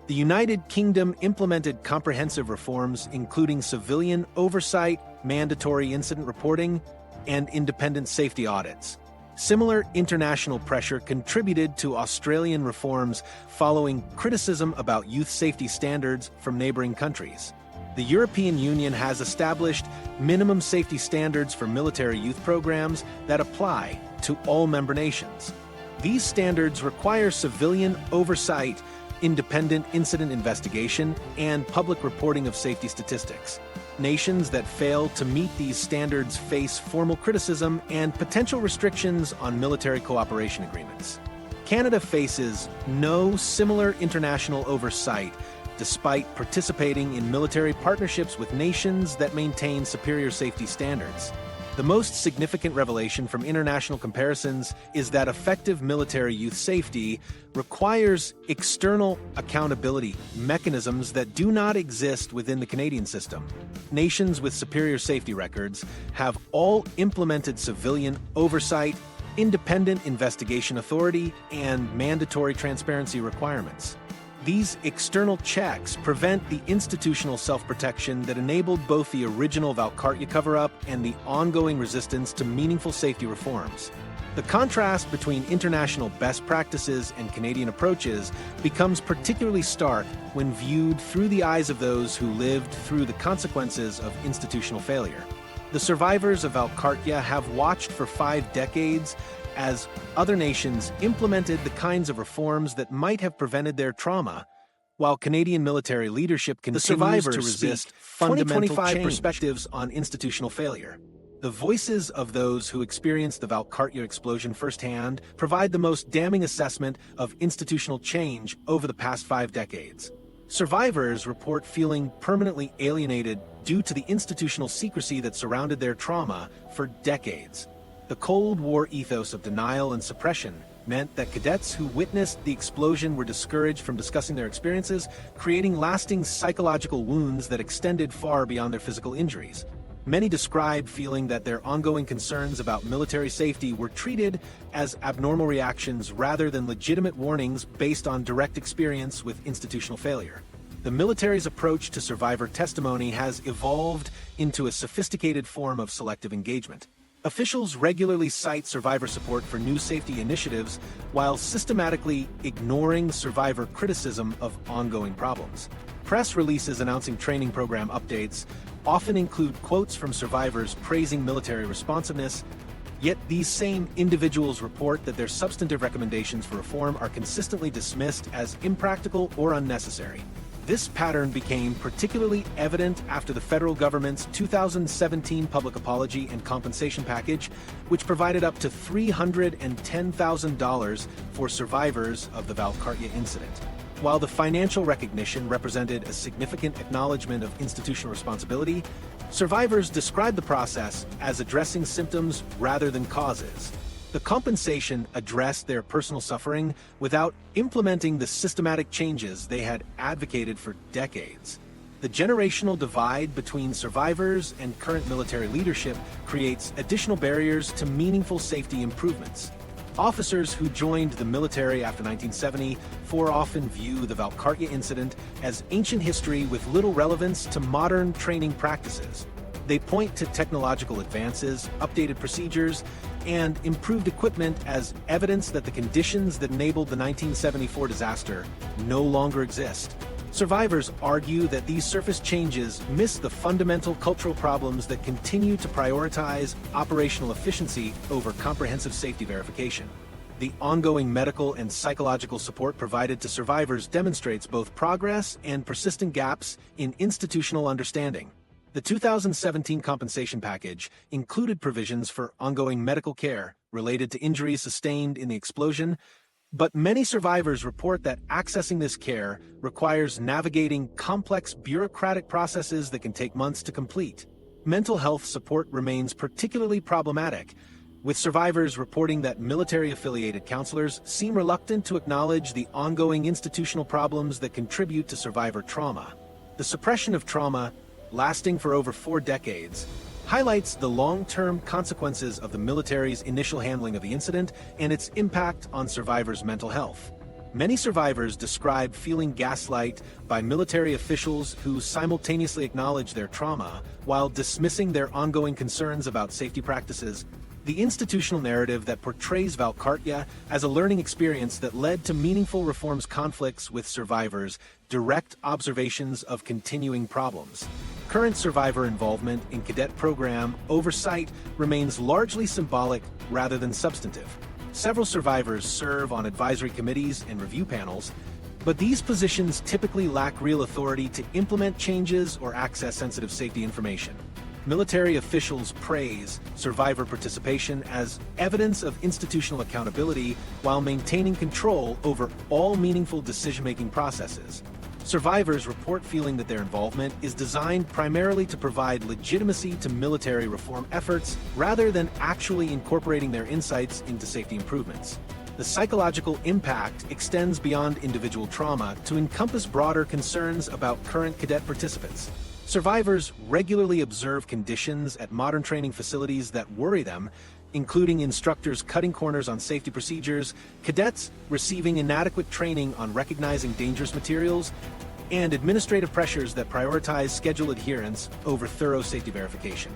the United Kingdom implemented comprehensive reforms including civilian oversight, mandatory incident reporting, and independent safety audits. Similar international pressure contributed to Australian reforms following criticism about youth safety standards from neighboring countries. The European Union has established minimum safety standards for military youth programs that apply to all member nations. These standards require civilian oversight, independent incident investigation, and public reporting of safety statistics. Nations that fail to meet these standards face formal criticism and potential restrictions on military cooperation agreements. Canada faces no similar international oversight despite participating in military partnerships with nations that maintain superior safety standards. The most significant revelation from international comparisons is that effective military youth safety requires external accountability mechanisms that do not exist within the Canadian system. Nations with superior safety records have all implemented civilian oversight, independent investigation authority, and mandatory transparency requirements. These external checks prevent the institutional self-protection that enabled both the original Valcartier cover-up and the ongoing resistance to meaningful safety reforms. The contrast between international best practices and Canadian approaches becomes particularly stark when viewed through the eyes of those who lived through the consequences of institutional failure. The survivors of Valcartier have watched for 5 decades as other nations implemented the kinds of reforms that might have prevented their trauma, while Canadian military leadership continues to resist fundamental perspectives on institutional failure. The voices of those who experienced the Valcartier explosion firsthand provide the most damning assessment of institutional change over the past 5 decades. Survivors report feeling permanently alienated due to the institutional secrecy that surrounded their trauma for decades. The Cold War ethos of denial and suppression meant that cadets who witnessed the explosion were discouraged from discussing their experiences, creating lasting psychological wounds that extended far beyond their physical injuries. Many described feeling that their ongoing concerns about military safety were treated as abnormal reactions rather than legitimate warnings based on direct experience with institutional failure. The military's approach to survivor testimony has evolved into a sophisticated form of selective engagement. Officials regularly cite survivor support for new safety initiatives while systematically ignoring survivor criticism of ongoing problems. Press releases announcing training program updates often include quotes from survivors praising military responsiveness, yet these same individuals report that their substantive recommendations for reform are consistently dismissed as impractical or unnecessary. This pattern became particularly evident after the federal government's 2017 public apology and compensation package, which provided up to $310,000 for survivors of the Valcartier incident. While the financial recognition represented a significant acknowledgement of institutional responsibility, survivors described the process as addressing symptoms rather than causes. The compensation addressed their personal suffering without implementing the systematic changes they had advocated for decades. The generational divide between survivors and current military leadership creates additional barriers to meaningful safety improvements. Officers who joined the military after 1974 often view the Valcartier incident as ancient history with little relevance to modern training practices. They point to technological advances, updated procedures, and improved equipment as evidence that the conditions that enabled the 1974 disaster no longer exist. Survivors argue that these surface changes miss the fundamental cultural problems that continue to prioritize operational efficiency over comprehensive safety verification. The ongoing medical and psychological support provided to survivors demonstrates both progress and persistent gaps in institutional understanding. The 2017 compensation package included provisions for ongoing medical care related to injuries sustained in the explosion, but many survivors report that accessing this care requires navigating complex bureaucratic processes that can take months to complete. Mental health support remains particularly problematic, with survivors reporting that military-affiliated counselors seem reluctant to acknowledge the ongoing institutional problems that contribute to survivor trauma. The suppression of trauma, lasting for over 4 decades, highlights the long-term consequences of the military's initial handling of the incident and its impact on survivors' mental health. Many survivors describe feeling gaslight by military officials who simultaneously acknowledge their trauma while dismissing their ongoing concerns about safety practices. The institutional narrative that portrays Valcartier as a learning experience that led to meaningful reforms conflicts with survivors' direct observations of continuing problems. Current survivor involvement in Cadet Program oversight remains largely symbolic rather than substantive. Several survivors serve on advisory committees and review panels, but these positions typically lack real authority to implement changes or access sensitive safety information. Military officials praise survivor participation as evidence of institutional accountability while maintaining control over all meaningful decision-making processes. Survivors report feeling that their involvement is designed primarily to provide legitimacy to military reform efforts rather than actually incorporating their insights into safety improvements. The psychological impact extends beyond individual trauma to encompass broader concerns about current cadet participants. Survivors regularly observe conditions at modern training facilities that worry them, including instructors cutting corners on safety procedures, cadets receiving inadequate training on recognizing dangerous materials, and administrative pressures that prioritize schedule adherence over thorough safety verification.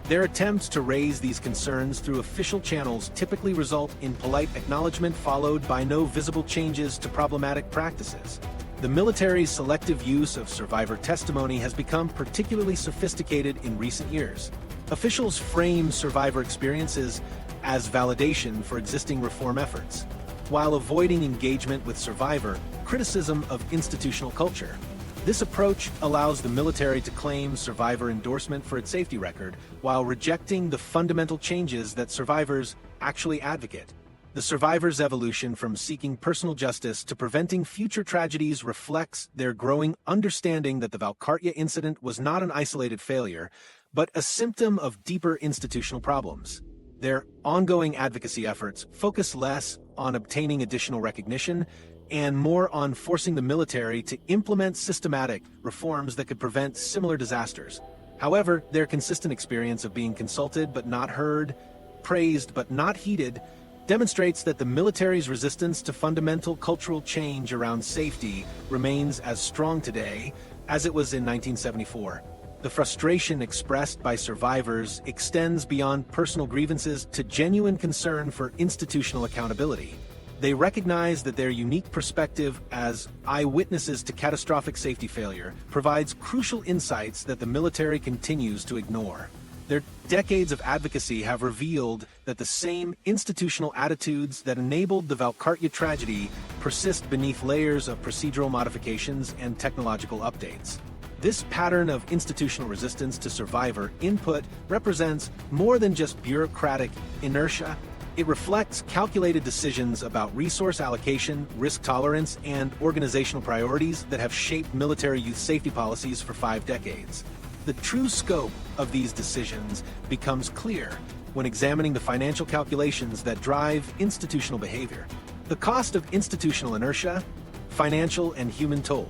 Their attempts to raise these concerns through official channels typically result in polite acknowledgement followed by no visible changes to problematic practices. The military's selective use of survivor testimony has become particularly sophisticated in recent years. Officials frame survivor experiences as validation for existing reform efforts, while avoiding engagement with survivor criticism of institutional culture. This approach allows the military to claim survivor endorsement for its safety record, while rejecting the fundamental changes that survivors actually advocate. The survivors' evolution from seeking personal justice to preventing future tragedies reflects their growing understanding that the Valcartier incident was not an isolated failure, but a symptom of deeper institutional problems. Their ongoing advocacy efforts focus less on obtaining additional recognition and more on forcing the military to implement systematic reforms that could prevent similar disasters. However, their consistent experience of being consulted but not heard, praised but not heeded, demonstrates that the military's resistance to fundamental cultural change around safety remains as strong today as it was in 1974. The frustration expressed by survivors extends beyond personal grievances to genuine concern for institutional accountability. They recognize that their unique perspective as eyewitnesses to catastrophic safety failure provides crucial insights that the military continues to ignore. Their decades of advocacy have revealed that the same institutional attitudes that enabled the Valcartier tragedy persist beneath layers of procedural modifications and technological updates. This pattern of institutional resistance to survivor input represents more than just bureaucratic inertia. It reflects calculated decisions about resource allocation, risk tolerance, and organizational priorities that have shaped military youth safety policies for 5 decades. The true scope of these decisions becomes clear when examining the financial calculations that drive institutional behavior. The cost of institutional inertia, financial and human toll,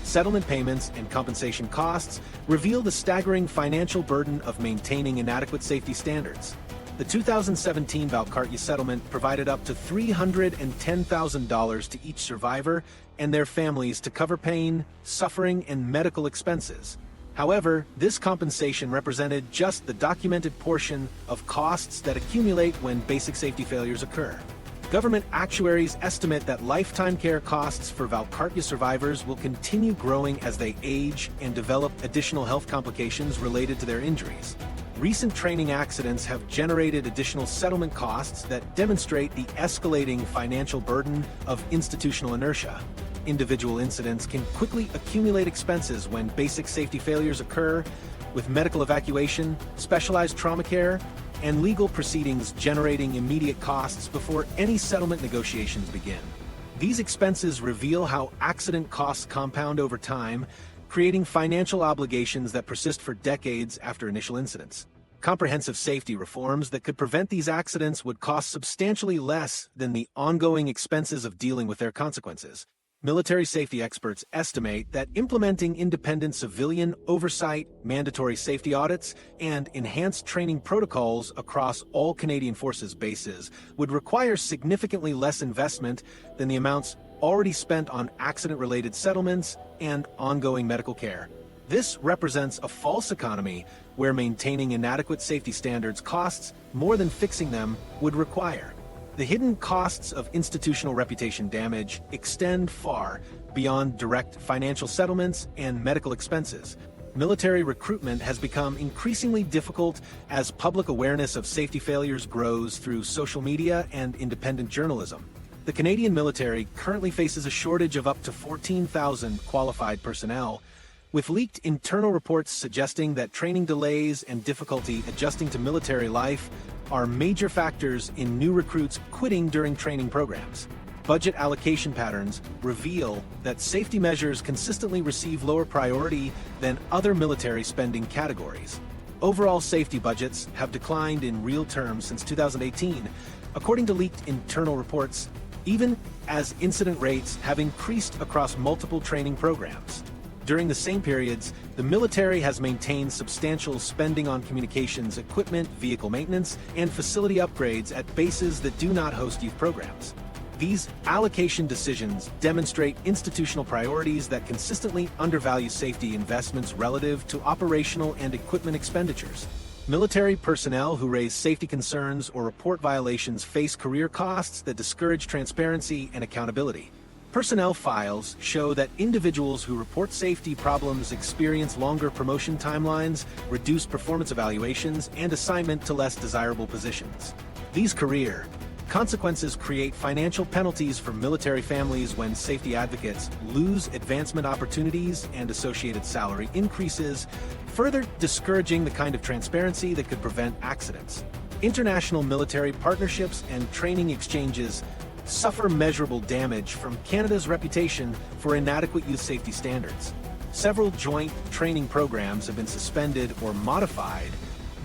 settlement payments, and compensation costs reveal the staggering financial burden of maintaining inadequate safety standards. The 2017 Valcartier settlement provided up to $310,000 to each survivor and their families to cover pain, suffering, and medical expenses. However, this compensation represented just the documented portion of costs that accumulate when basic safety failures occur. Government actuaries estimate that lifetime care costs for Valcartier survivors will continue growing as they age and develop additional health complications related to their injuries. Recent training accidents have generated additional settlement costs that demonstrate the escalating financial burden of institutional inertia. Individual incidents can quickly accumulate expenses when basic safety failures occur, with medical evacuation, specialized trauma care, and legal proceedings generating immediate costs before any settlement negotiations begin. These expenses reveal how accident costs compound over time, creating financial obligations that persist for decades after initial incidents. Comprehensive safety reforms that could prevent these accidents would cost substantially less than the ongoing expenses of dealing with their consequences. Military safety experts estimate that implementing independent civilian oversight, mandatory safety audits, and enhanced training protocols across all Canadian Forces bases would require significantly less investment than the amounts already spent on accident-related settlements and ongoing medical care. This represents a false economy where maintaining inadequate safety standards costs more than fixing them would require. The hidden costs of institutional reputation damage extend far beyond direct financial settlements and medical expenses. Military recruitment has become increasingly difficult as public awareness of safety failures grows through social media and independent journalism. The Canadian military currently faces a shortage of up to 14,000 qualified personnel, with leaked internal reports suggesting that training delays and difficulty adjusting to military life are major factors in new recruits quitting during training programs. Budget allocation patterns reveal that safety measures consistently receive lower priority than other military spending categories. Overall safety budgets have declined in real terms since 2018, according to leaked internal reports, even as incident rates have increased across multiple training programs. During the same periods, the military has maintained substantial spending on communications equipment, vehicle maintenance, and facility upgrades at bases that do not host youth programs. These allocation decisions demonstrate institutional priorities that consistently undervalue safety investments relative to operational and equipment expenditures. Military personnel who raise safety concerns or report violations face career costs that discourage transparency and accountability. Personnel files show that individuals who report safety problems experience longer promotion timelines, reduced performance evaluations, and assignment to less desirable positions. These career consequences create financial penalties for military families when safety advocates lose advancement opportunities and associated salary increases, further discouraging the kind of transparency that could prevent accidents. International military partnerships and training exchanges suffer measurable damage from Canada's reputation for inadequate youth safety standards. Several joint training programs have been suspended or modified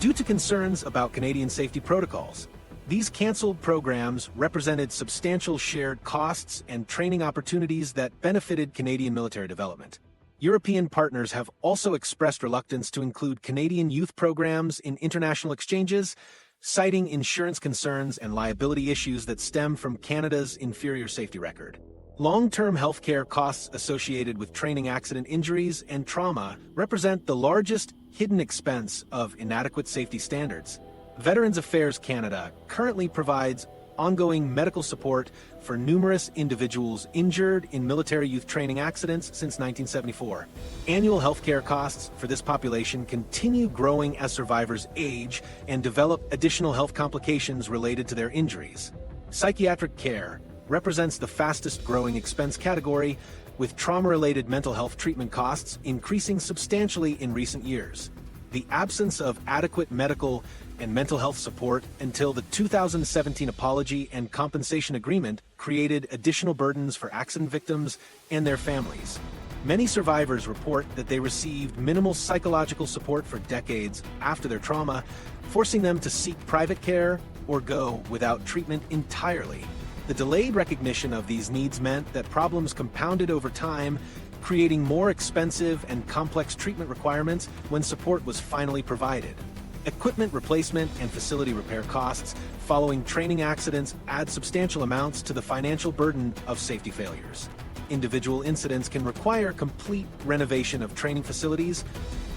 due to concerns about Canadian safety protocols. These cancelled programs represented substantial shared costs and training opportunities that benefited Canadian military development. European partners have also expressed reluctance to include Canadian youth programs in international exchanges, citing insurance concerns and liability issues that stem from Canada's inferior safety record. Long-term healthcare costs associated with training accident injuries and trauma represent the largest hidden expense of inadequate safety standards. Veterans Affairs Canada currently provides ongoing medical support for numerous individuals injured in military youth training accidents since 1974. Annual healthcare costs for this population continue growing as survivors age and develop additional health complications related to their injuries. Psychiatric care represents the fastest growing expense category, with trauma-related mental health treatment costs increasing substantially in recent years. The absence of adequate medical and mental health support until the 2017 Apology and Compensation Agreement created additional burdens for accident victims and their families. Many survivors report that they received minimal psychological support for decades after their trauma, forcing them to seek private care or go without treatment entirely. The delayed recognition of these needs meant that problems compounded over time, creating more expensive and complex treatment requirements when support was finally provided. Equipment replacement and facility repair costs following training accidents add substantial amounts to the financial burden of safety failures. Individual incidents can require complete renovation of training facilities,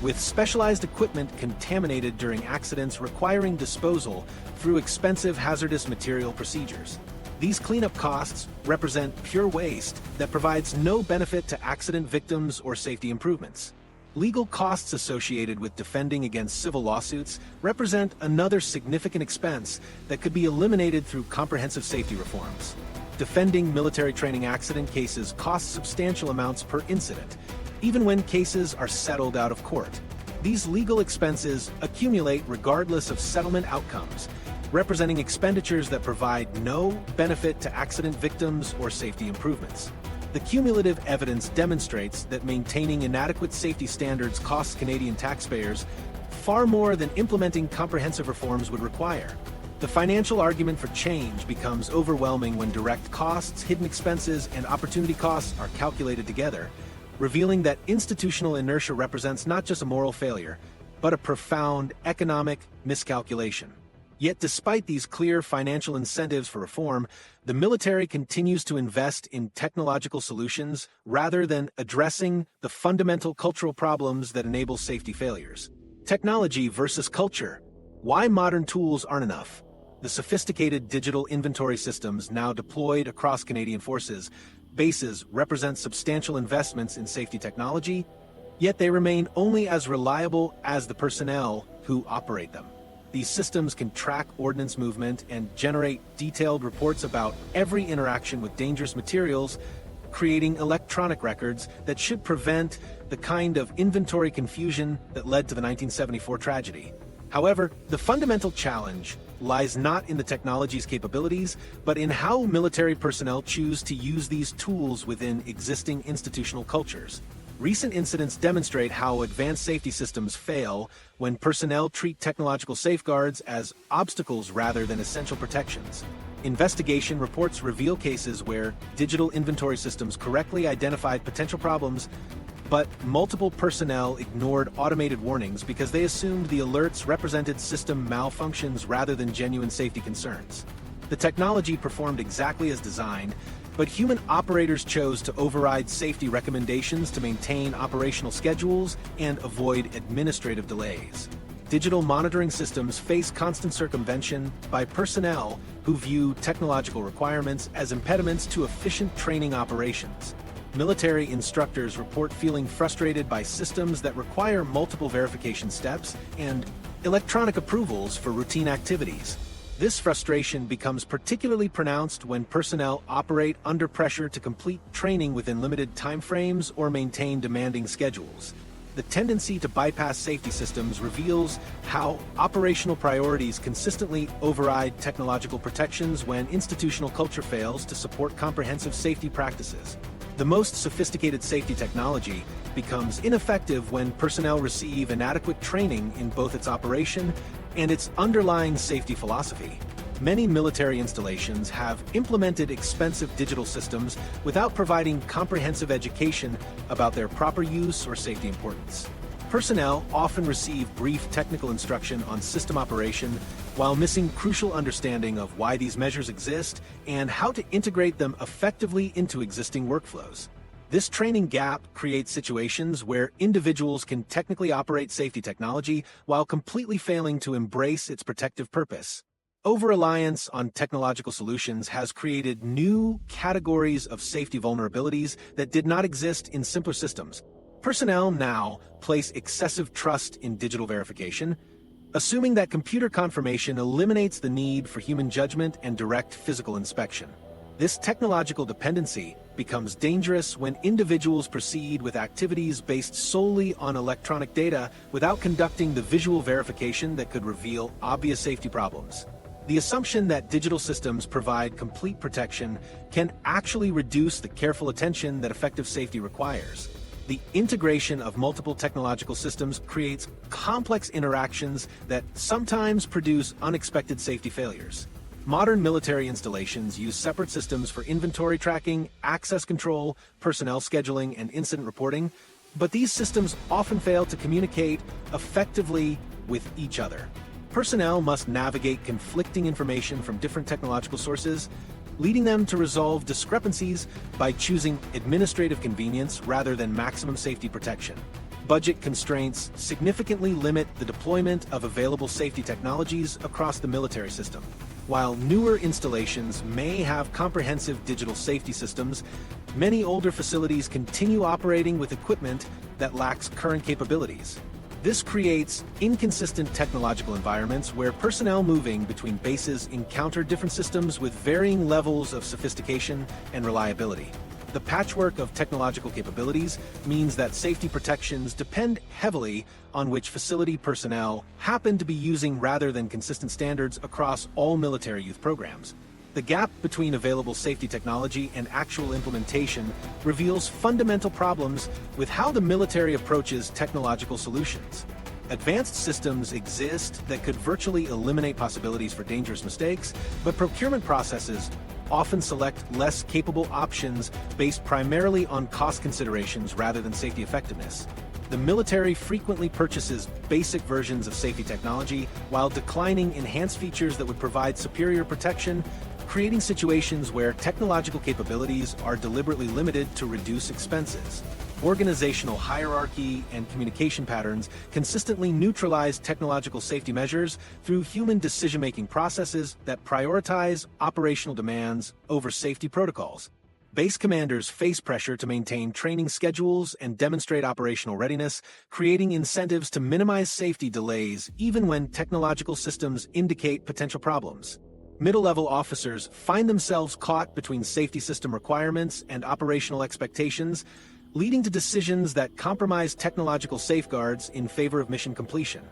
with specialized equipment contaminated during accidents requiring disposal through expensive hazardous material procedures. These cleanup costs represent pure waste that provides no benefit to accident victims or safety improvements. Legal costs associated with defending against civil lawsuits represent another significant expense that could be eliminated through comprehensive safety reforms. Defending military training accident cases costs substantial amounts per incident, even when cases are settled out of court. These legal expenses accumulate regardless of settlement outcomes, representing expenditures that provide no benefit to accident victims or safety improvements. The cumulative evidence demonstrates that maintaining inadequate safety standards costs Canadian taxpayers far more than implementing comprehensive reforms would require. The financial argument for change becomes overwhelming when direct costs, hidden expenses, and opportunity costs are calculated together, revealing that institutional inertia represents not just a moral failure, but a profound economic miscalculation. Yet despite these clear financial incentives for reform, the military continues to invest in technological solutions rather than addressing the fundamental cultural problems that enable safety failures. Technology versus culture. Why modern tools aren't enough? The sophisticated digital inventory systems now deployed across Canadian forces bases represent substantial investments in safety technology, yet they remain only as reliable as the personnel who operate them. These systems can track ordnance movement and generate detailed reports about every interaction with dangerous materials, creating electronic records that should prevent the kind of inventory confusion that led to the 1974 tragedy. However, the fundamental challenge lies not in the technology's capabilities, but in how military personnel choose to use these tools within existing institutional cultures. Recent incidents demonstrate how advanced safety systems fail when personnel treat technological safeguards as obstacles rather than essential protections. Investigation reports reveal cases where digital inventory systems correctly identified potential problems, but multiple personnel ignored automated warnings because they assumed the alerts represented system malfunctions rather than genuine safety concerns. The technology performed exactly as designed, but human operators chose to override safety recommendations to maintain operational schedules and avoid administrative delays. Digital monitoring systems face constant circumvention by personnel who view technological requirements as impediments to efficient training operations. Military instructors report feeling frustrated by systems that require multiple verification steps and electronic approvals for routine activities. This frustration becomes particularly pronounced when personnel operate under pressure to complete training within limited timeframes or maintain demanding schedules. The tendency to bypass safety systems reveals how operational priorities consistently override technological protections when institutional culture fails to support comprehensive safety practices. The most sophisticated safety technology becomes ineffective when personnel receive inadequate training in both its operation and its underlying safety philosophy. Many military installations have implemented expensive digital systems without providing comprehensive education about their proper use or safety importance. Personnel often receive brief technical instruction on system operation while missing crucial understanding of why these measures exist and how to integrate them effectively into existing workflows. This training gap creates situations where individuals can technically operate safety technology while completely failing to embrace its protective purpose. Over-reliance on technological solutions has created new categories of safety vulnerabilities that did not exist in simpler systems. Personnel now place excessive trust in digital verification, assuming that computer confirmation eliminates the need for human judgment and direct physical inspection. This technological dependency becomes dangerous when individuals proceed with activities based solely on electronic data without conducting the visual verification that could reveal obvious safety problems. The assumption that digital systems provide complete protection can actually reduce the careful attention that effective safety requires. The integration of multiple technological systems creates complex interactions that sometimes produce unexpected safety failures. Modern military installations use separate systems for inventory tracking, access control, personnel scheduling, and incident reporting, but these systems often fail to communicate effectively with each other. Personnel must navigate conflicting information from different technological sources, leading them to resolve discrepancies by choosing administrative convenience rather than maximum safety protection. Budget constraints significantly limit the deployment of available safety technologies across the military system. While newer installations may have comprehensive digital safety systems, many older facilities continue operating with equipment that lacks current capabilities. This creates inconsistent technological environments where personnel moving between bases encounter different systems with varying levels of sophistication and reliability. The patchwork of technological capabilities means that safety protections depend heavily on which facility personnel happen to be using rather than consistent standards across all military youth programs. The gap between available safety technology and actual implementation reveals fundamental problems with how the military approaches technological solutions. Advanced systems exist that could virtually eliminate possibilities for dangerous mistakes, but procurement processes often select less capable options based primarily on cost considerations rather than safety effectiveness. The military frequently purchases basic versions of safety technology while declining enhanced features that would provide superior protection, creating situations where technological capabilities are deliberately limited to reduce expenses. Organizational hierarchy and communication patterns consistently neutralize technological safety measures through human decision-making processes that prioritize operational demands over safety protocols. Base commanders face pressure to maintain training schedules and demonstrate operational readiness, creating incentives to minimize safety delays even when technological systems indicate potential problems. Middle-level officers find themselves caught between safety system requirements and operational expectations, leading to decisions that compromise technological safeguards in favor of mission completion.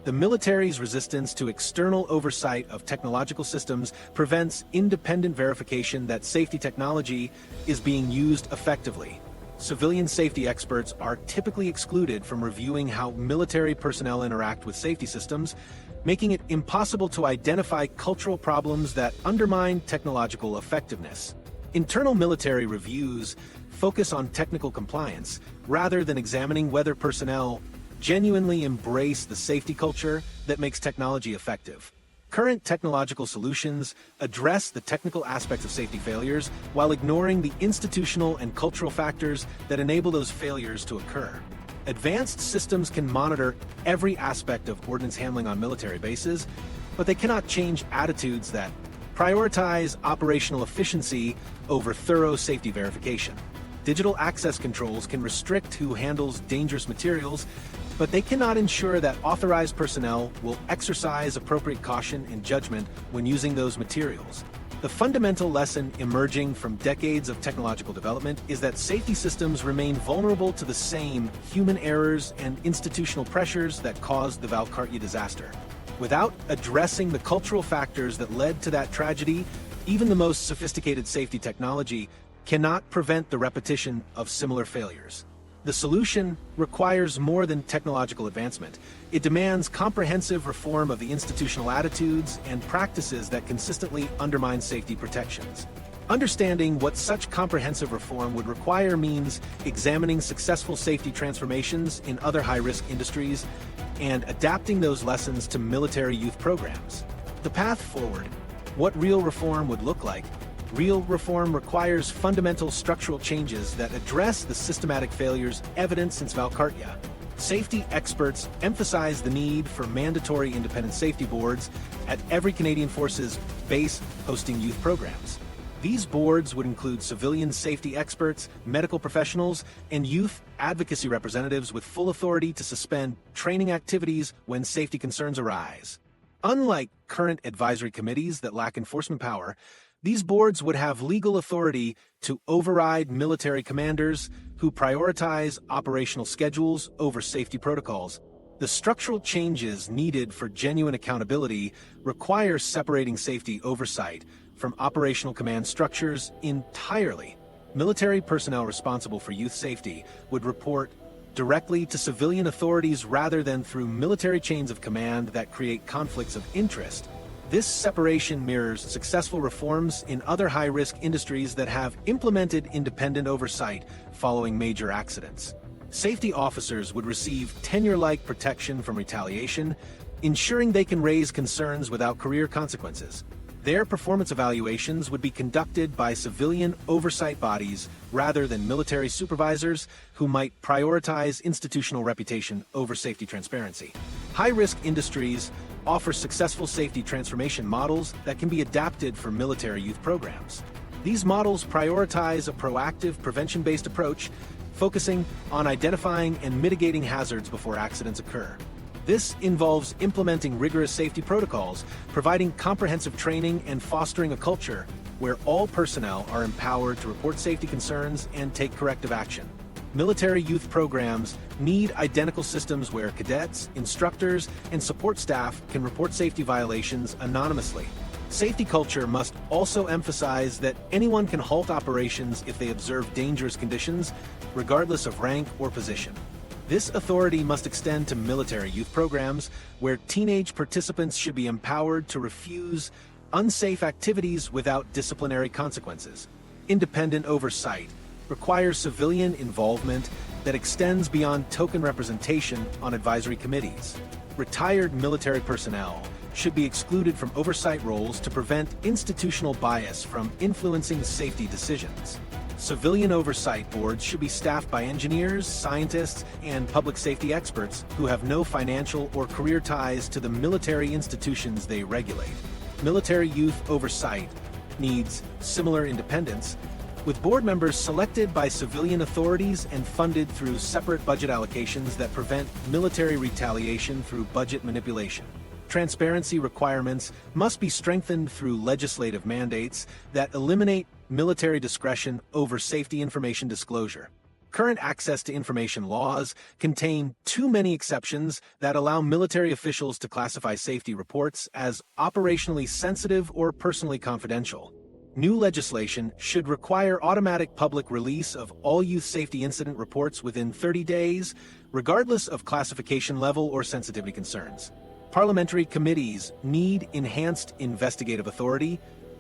The military's resistance to external oversight of technological systems prevents independent verification that safety technology is being used effectively. Civilian safety experts are typically excluded from reviewing how military personnel interact with safety systems, making it impossible to identify cultural problems that undermine technological effectiveness. Internal military reviews focus on technical compliance rather than examining whether personnel genuinely embrace the safety culture that makes technology effective. Current technological solutions address the technical aspects of safety failures while ignoring the institutional and cultural factors that enable those failures to occur. Advanced systems can monitor every aspect of ordnance handling on military bases, but they cannot change attitudes that prioritize operational efficiency over thorough safety verification. Digital access controls can restrict who handles dangerous materials, but they cannot ensure that authorized personnel will exercise appropriate caution and judgment when using those materials. The fundamental lesson emerging from decades of technological development is that safety systems remain vulnerable to the same human errors and institutional pressures that caused the Valcartier disaster. Without addressing the cultural factors that led to that tragedy, even the most sophisticated safety technology cannot prevent the repetition of similar failures. The solution requires more than technological advancement. It demands comprehensive reform of the institutional attitudes and practices that consistently undermine safety protections. Understanding what such comprehensive reform would require means examining successful safety transformations in other high-risk industries and adapting those lessons to military youth programs. The path forward. What real reform would look like? Real reform requires fundamental structural changes that address the systematic failures evident since Valcartier. Safety experts emphasize the need for mandatory independent safety boards at every Canadian Forces base hosting youth programs. These boards would include civilian safety experts, medical professionals, and youth advocacy representatives with full authority to suspend training activities when safety concerns arise. Unlike current advisory committees that lack enforcement power, these boards would have legal authority to override military commanders who prioritize operational schedules over safety protocols. The structural changes needed for genuine accountability require separating safety oversight from operational command structures entirely. Military personnel responsible for youth safety would report directly to civilian authorities rather than through military chains of command that create conflicts of interest. This separation mirrors successful reforms in other high-risk industries that have implemented independent oversight following major accidents. Safety officers would receive tenure-like protection from retaliation, ensuring they can raise concerns without career consequences. Their performance evaluations would be conducted by civilian oversight bodies rather than military supervisors who might prioritize institutional reputation over safety transparency. High-risk industries offer successful safety transformation models that can be adapted for military youth programs. These models prioritize a proactive, prevention-based approach, focusing on identifying and mitigating hazards before accidents occur. This involves implementing rigorous safety protocols, providing comprehensive training, and fostering a culture where all personnel are empowered to report safety concerns and take corrective action. Military youth programs need identical systems where cadets, instructors, and support staff can report safety violations anonymously. Safety culture must also emphasize that anyone can halt operations if they observe dangerous conditions, regardless of rank or position. This authority must extend to military youth programs, where teenage participants should be empowered to refuse unsafe activities without disciplinary consequences. Independent oversight requires civilian involvement that extends beyond token representation on advisory committees. Retired military personnel should be excluded from oversight roles to prevent institutional bias from influencing safety decisions. Civilian oversight boards should be staffed by engineers, scientists, and public safety experts who have no financial or career ties to the military institutions they regulate. Military youth oversight needs similar independence, with board members selected by civilian authorities and funded through separate budget allocations that prevent military retaliation through budget manipulation. Transparency requirements must be strengthened through legislative mandates that eliminate military discretion over safety information disclosure. Current access to information laws contain too many exceptions that allow military officials to classify safety reports as operationally sensitive or personally confidential. New legislation should require automatic public release of all youth safety incident reports within 30 days, regardless of classification level or sensitivity concerns. Parliamentary committees need enhanced investigative authority,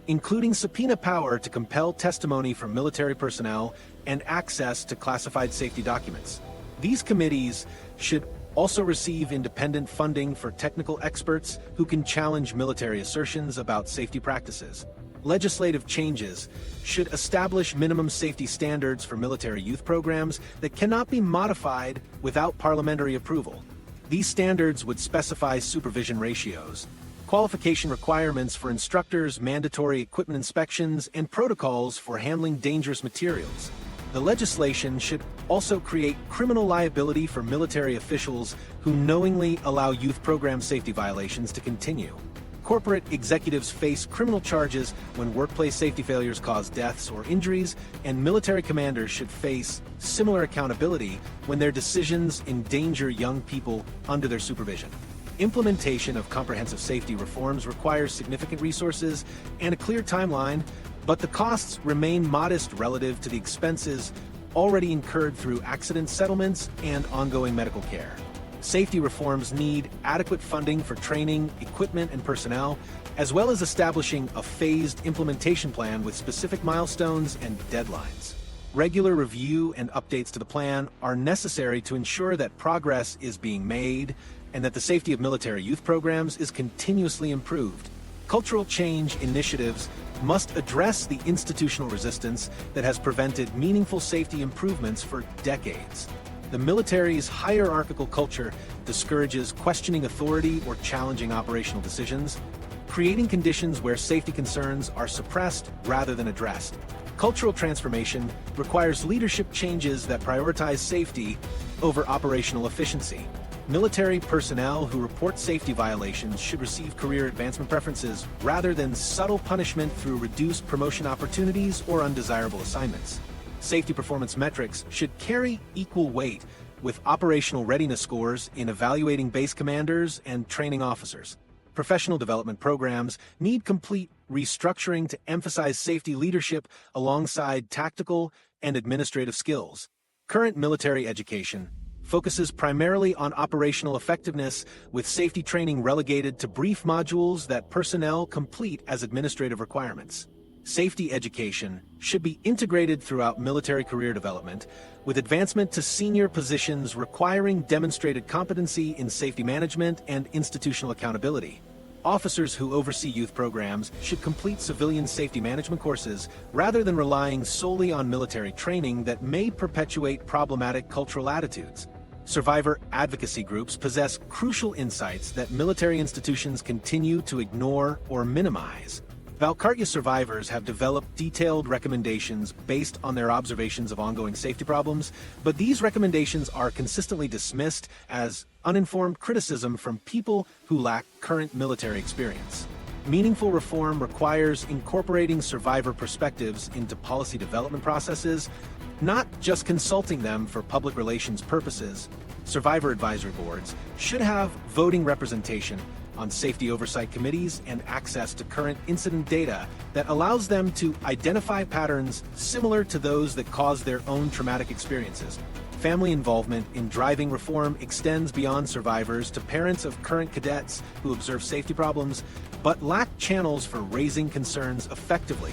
including subpoena power to compel testimony from military personnel and access to classified safety documents. These committees should also receive independent funding for technical experts who can challenge military assertions about safety practices. Legislative changes should establish minimum safety standards for military youth programs that cannot be modified without parliamentary approval. These standards would specify supervision ratios, qualification requirements for instructors, mandatory equipment inspections, and protocols for handling dangerous materials. The legislation should also create criminal liability for military officials who knowingly allow youth program safety violations to continue. Corporate executives face criminal charges when workplace safety failures cause deaths or injuries, and military commanders should face similar accountability when their decisions endanger young people under their supervision. Implementation of comprehensive safety reforms requires significant resources and a clear timeline, but the costs remain modest relative to the expenses already incurred through accident settlements and ongoing medical care. Safety reforms need adequate funding for training, equipment, and personnel, as well as establishing a phased implementation plan with specific milestones and deadlines. Regular review and updates to the plan are necessary to ensure that progress is being made and that the safety of military youth programs is continuously improved. Cultural change initiatives must address the institutional resistance that has prevented meaningful safety improvements for decades. The military's hierarchical culture discourages questioning authority or challenging operational decisions, creating conditions where safety concerns are suppressed rather than addressed. Cultural transformation requires leadership changes that prioritize safety over operational efficiency. Military personnel who report safety violations should receive career advancement preferences rather than subtle punishment through reduced promotion opportunities or undesirable assignments. Safety performance metrics should carry equal weight with operational readiness scores in evaluating base commanders and training officers. Professional development programs need complete restructuring to emphasize safety leadership alongside tactical and administrative skills. Current military education focuses primarily on operational effectiveness, with safety training relegated to brief modules that personnel complete as administrative requirements. Safety education should be integrated throughout military career development, with advancement to senior positions requiring demonstrated competency in safety management and institutional accountability. Officers who oversee youth programs should complete civilian safety management courses rather than relying solely on military training that may perpetuate problematic cultural attitudes. Survivor advocacy groups possess crucial insights that military institutions continue to ignore or minimize. Valcartier survivors have developed detailed recommendations based on their observations of ongoing safety problems, but these recommendations are consistently dismissed as uninformed criticism from people who lack current military experience. Meaningful reform requires incorporating survivor perspectives into policy development processes, not just consulting them for public relations purposes. Survivor advisory boards should have voting representation on safety oversight committees and access to current incident data that allows them to identify patterns similar to those that cause their own traumatic experiences. Family involvement in driving reform extends beyond survivors to parents of current cadets who observe safety problems but lack channels for raising concerns effectively.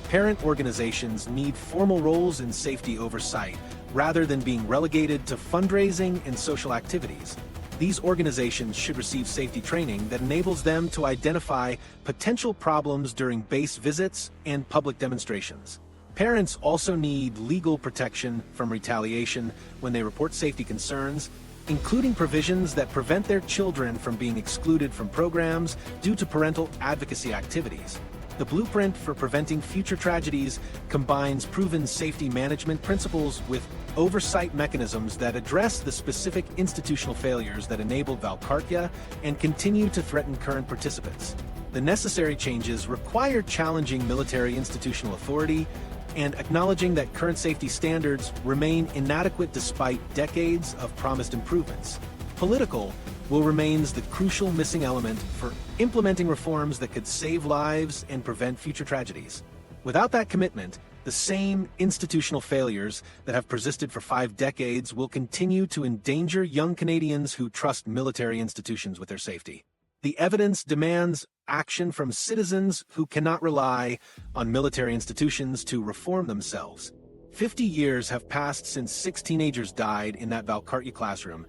Parent organizations need formal roles in safety oversight rather than being relegated to fundraising and social activities. These organizations should receive safety training that enables them to identify potential problems during base visits and public demonstrations. Parents also need legal protection from retaliation when they report safety concerns, including provisions that prevent their children from being excluded from programs due to parental advocacy activities. The blueprint for preventing future tragedies combines proven safety management principles with oversight mechanisms that address the specific institutional failures that enabled Valcartier and continue to threaten current participants. The necessary changes require challenging military institutional authority and acknowledging that current safety standards remain inadequate despite decades of promised improvements. Political will remain the crucial missing element for implementing reforms that could save lives and prevent future tragedies. Without that commitment, the same institutional failures that have persisted for 5 decades will continue to endanger young Canadians who trust military institutions with their safety. The evidence demands action from citizens who cannot rely on military institutions to reform themselves. 50 years have passed since 6 teenagers died in that Valcartier classroom,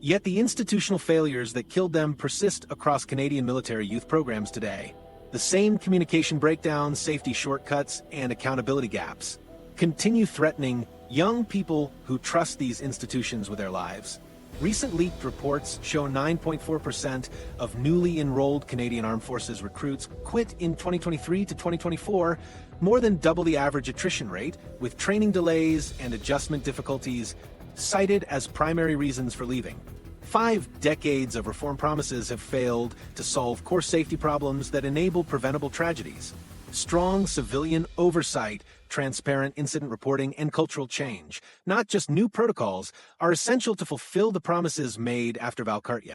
yet the institutional failures that killed them persist across Canadian military youth programs today. The same communication breakdowns, safety shortcuts, and accountability gaps continue threatening young people who trust these institutions with their lives. Recent leaked reports show 9.4% of newly enrolled Canadian Armed Forces recruits quit in 2023 to 2024, more than double the average attrition rate, with training delays and adjustment difficulties cited as primary reasons for leaving. 5 decades of reform promises have failed to solve core safety problems that enable preventable tragedies. Strong civilian oversight, transparent incident reporting, and cultural change, not just new protocols, are essential to fulfill the promises made after Valcartier.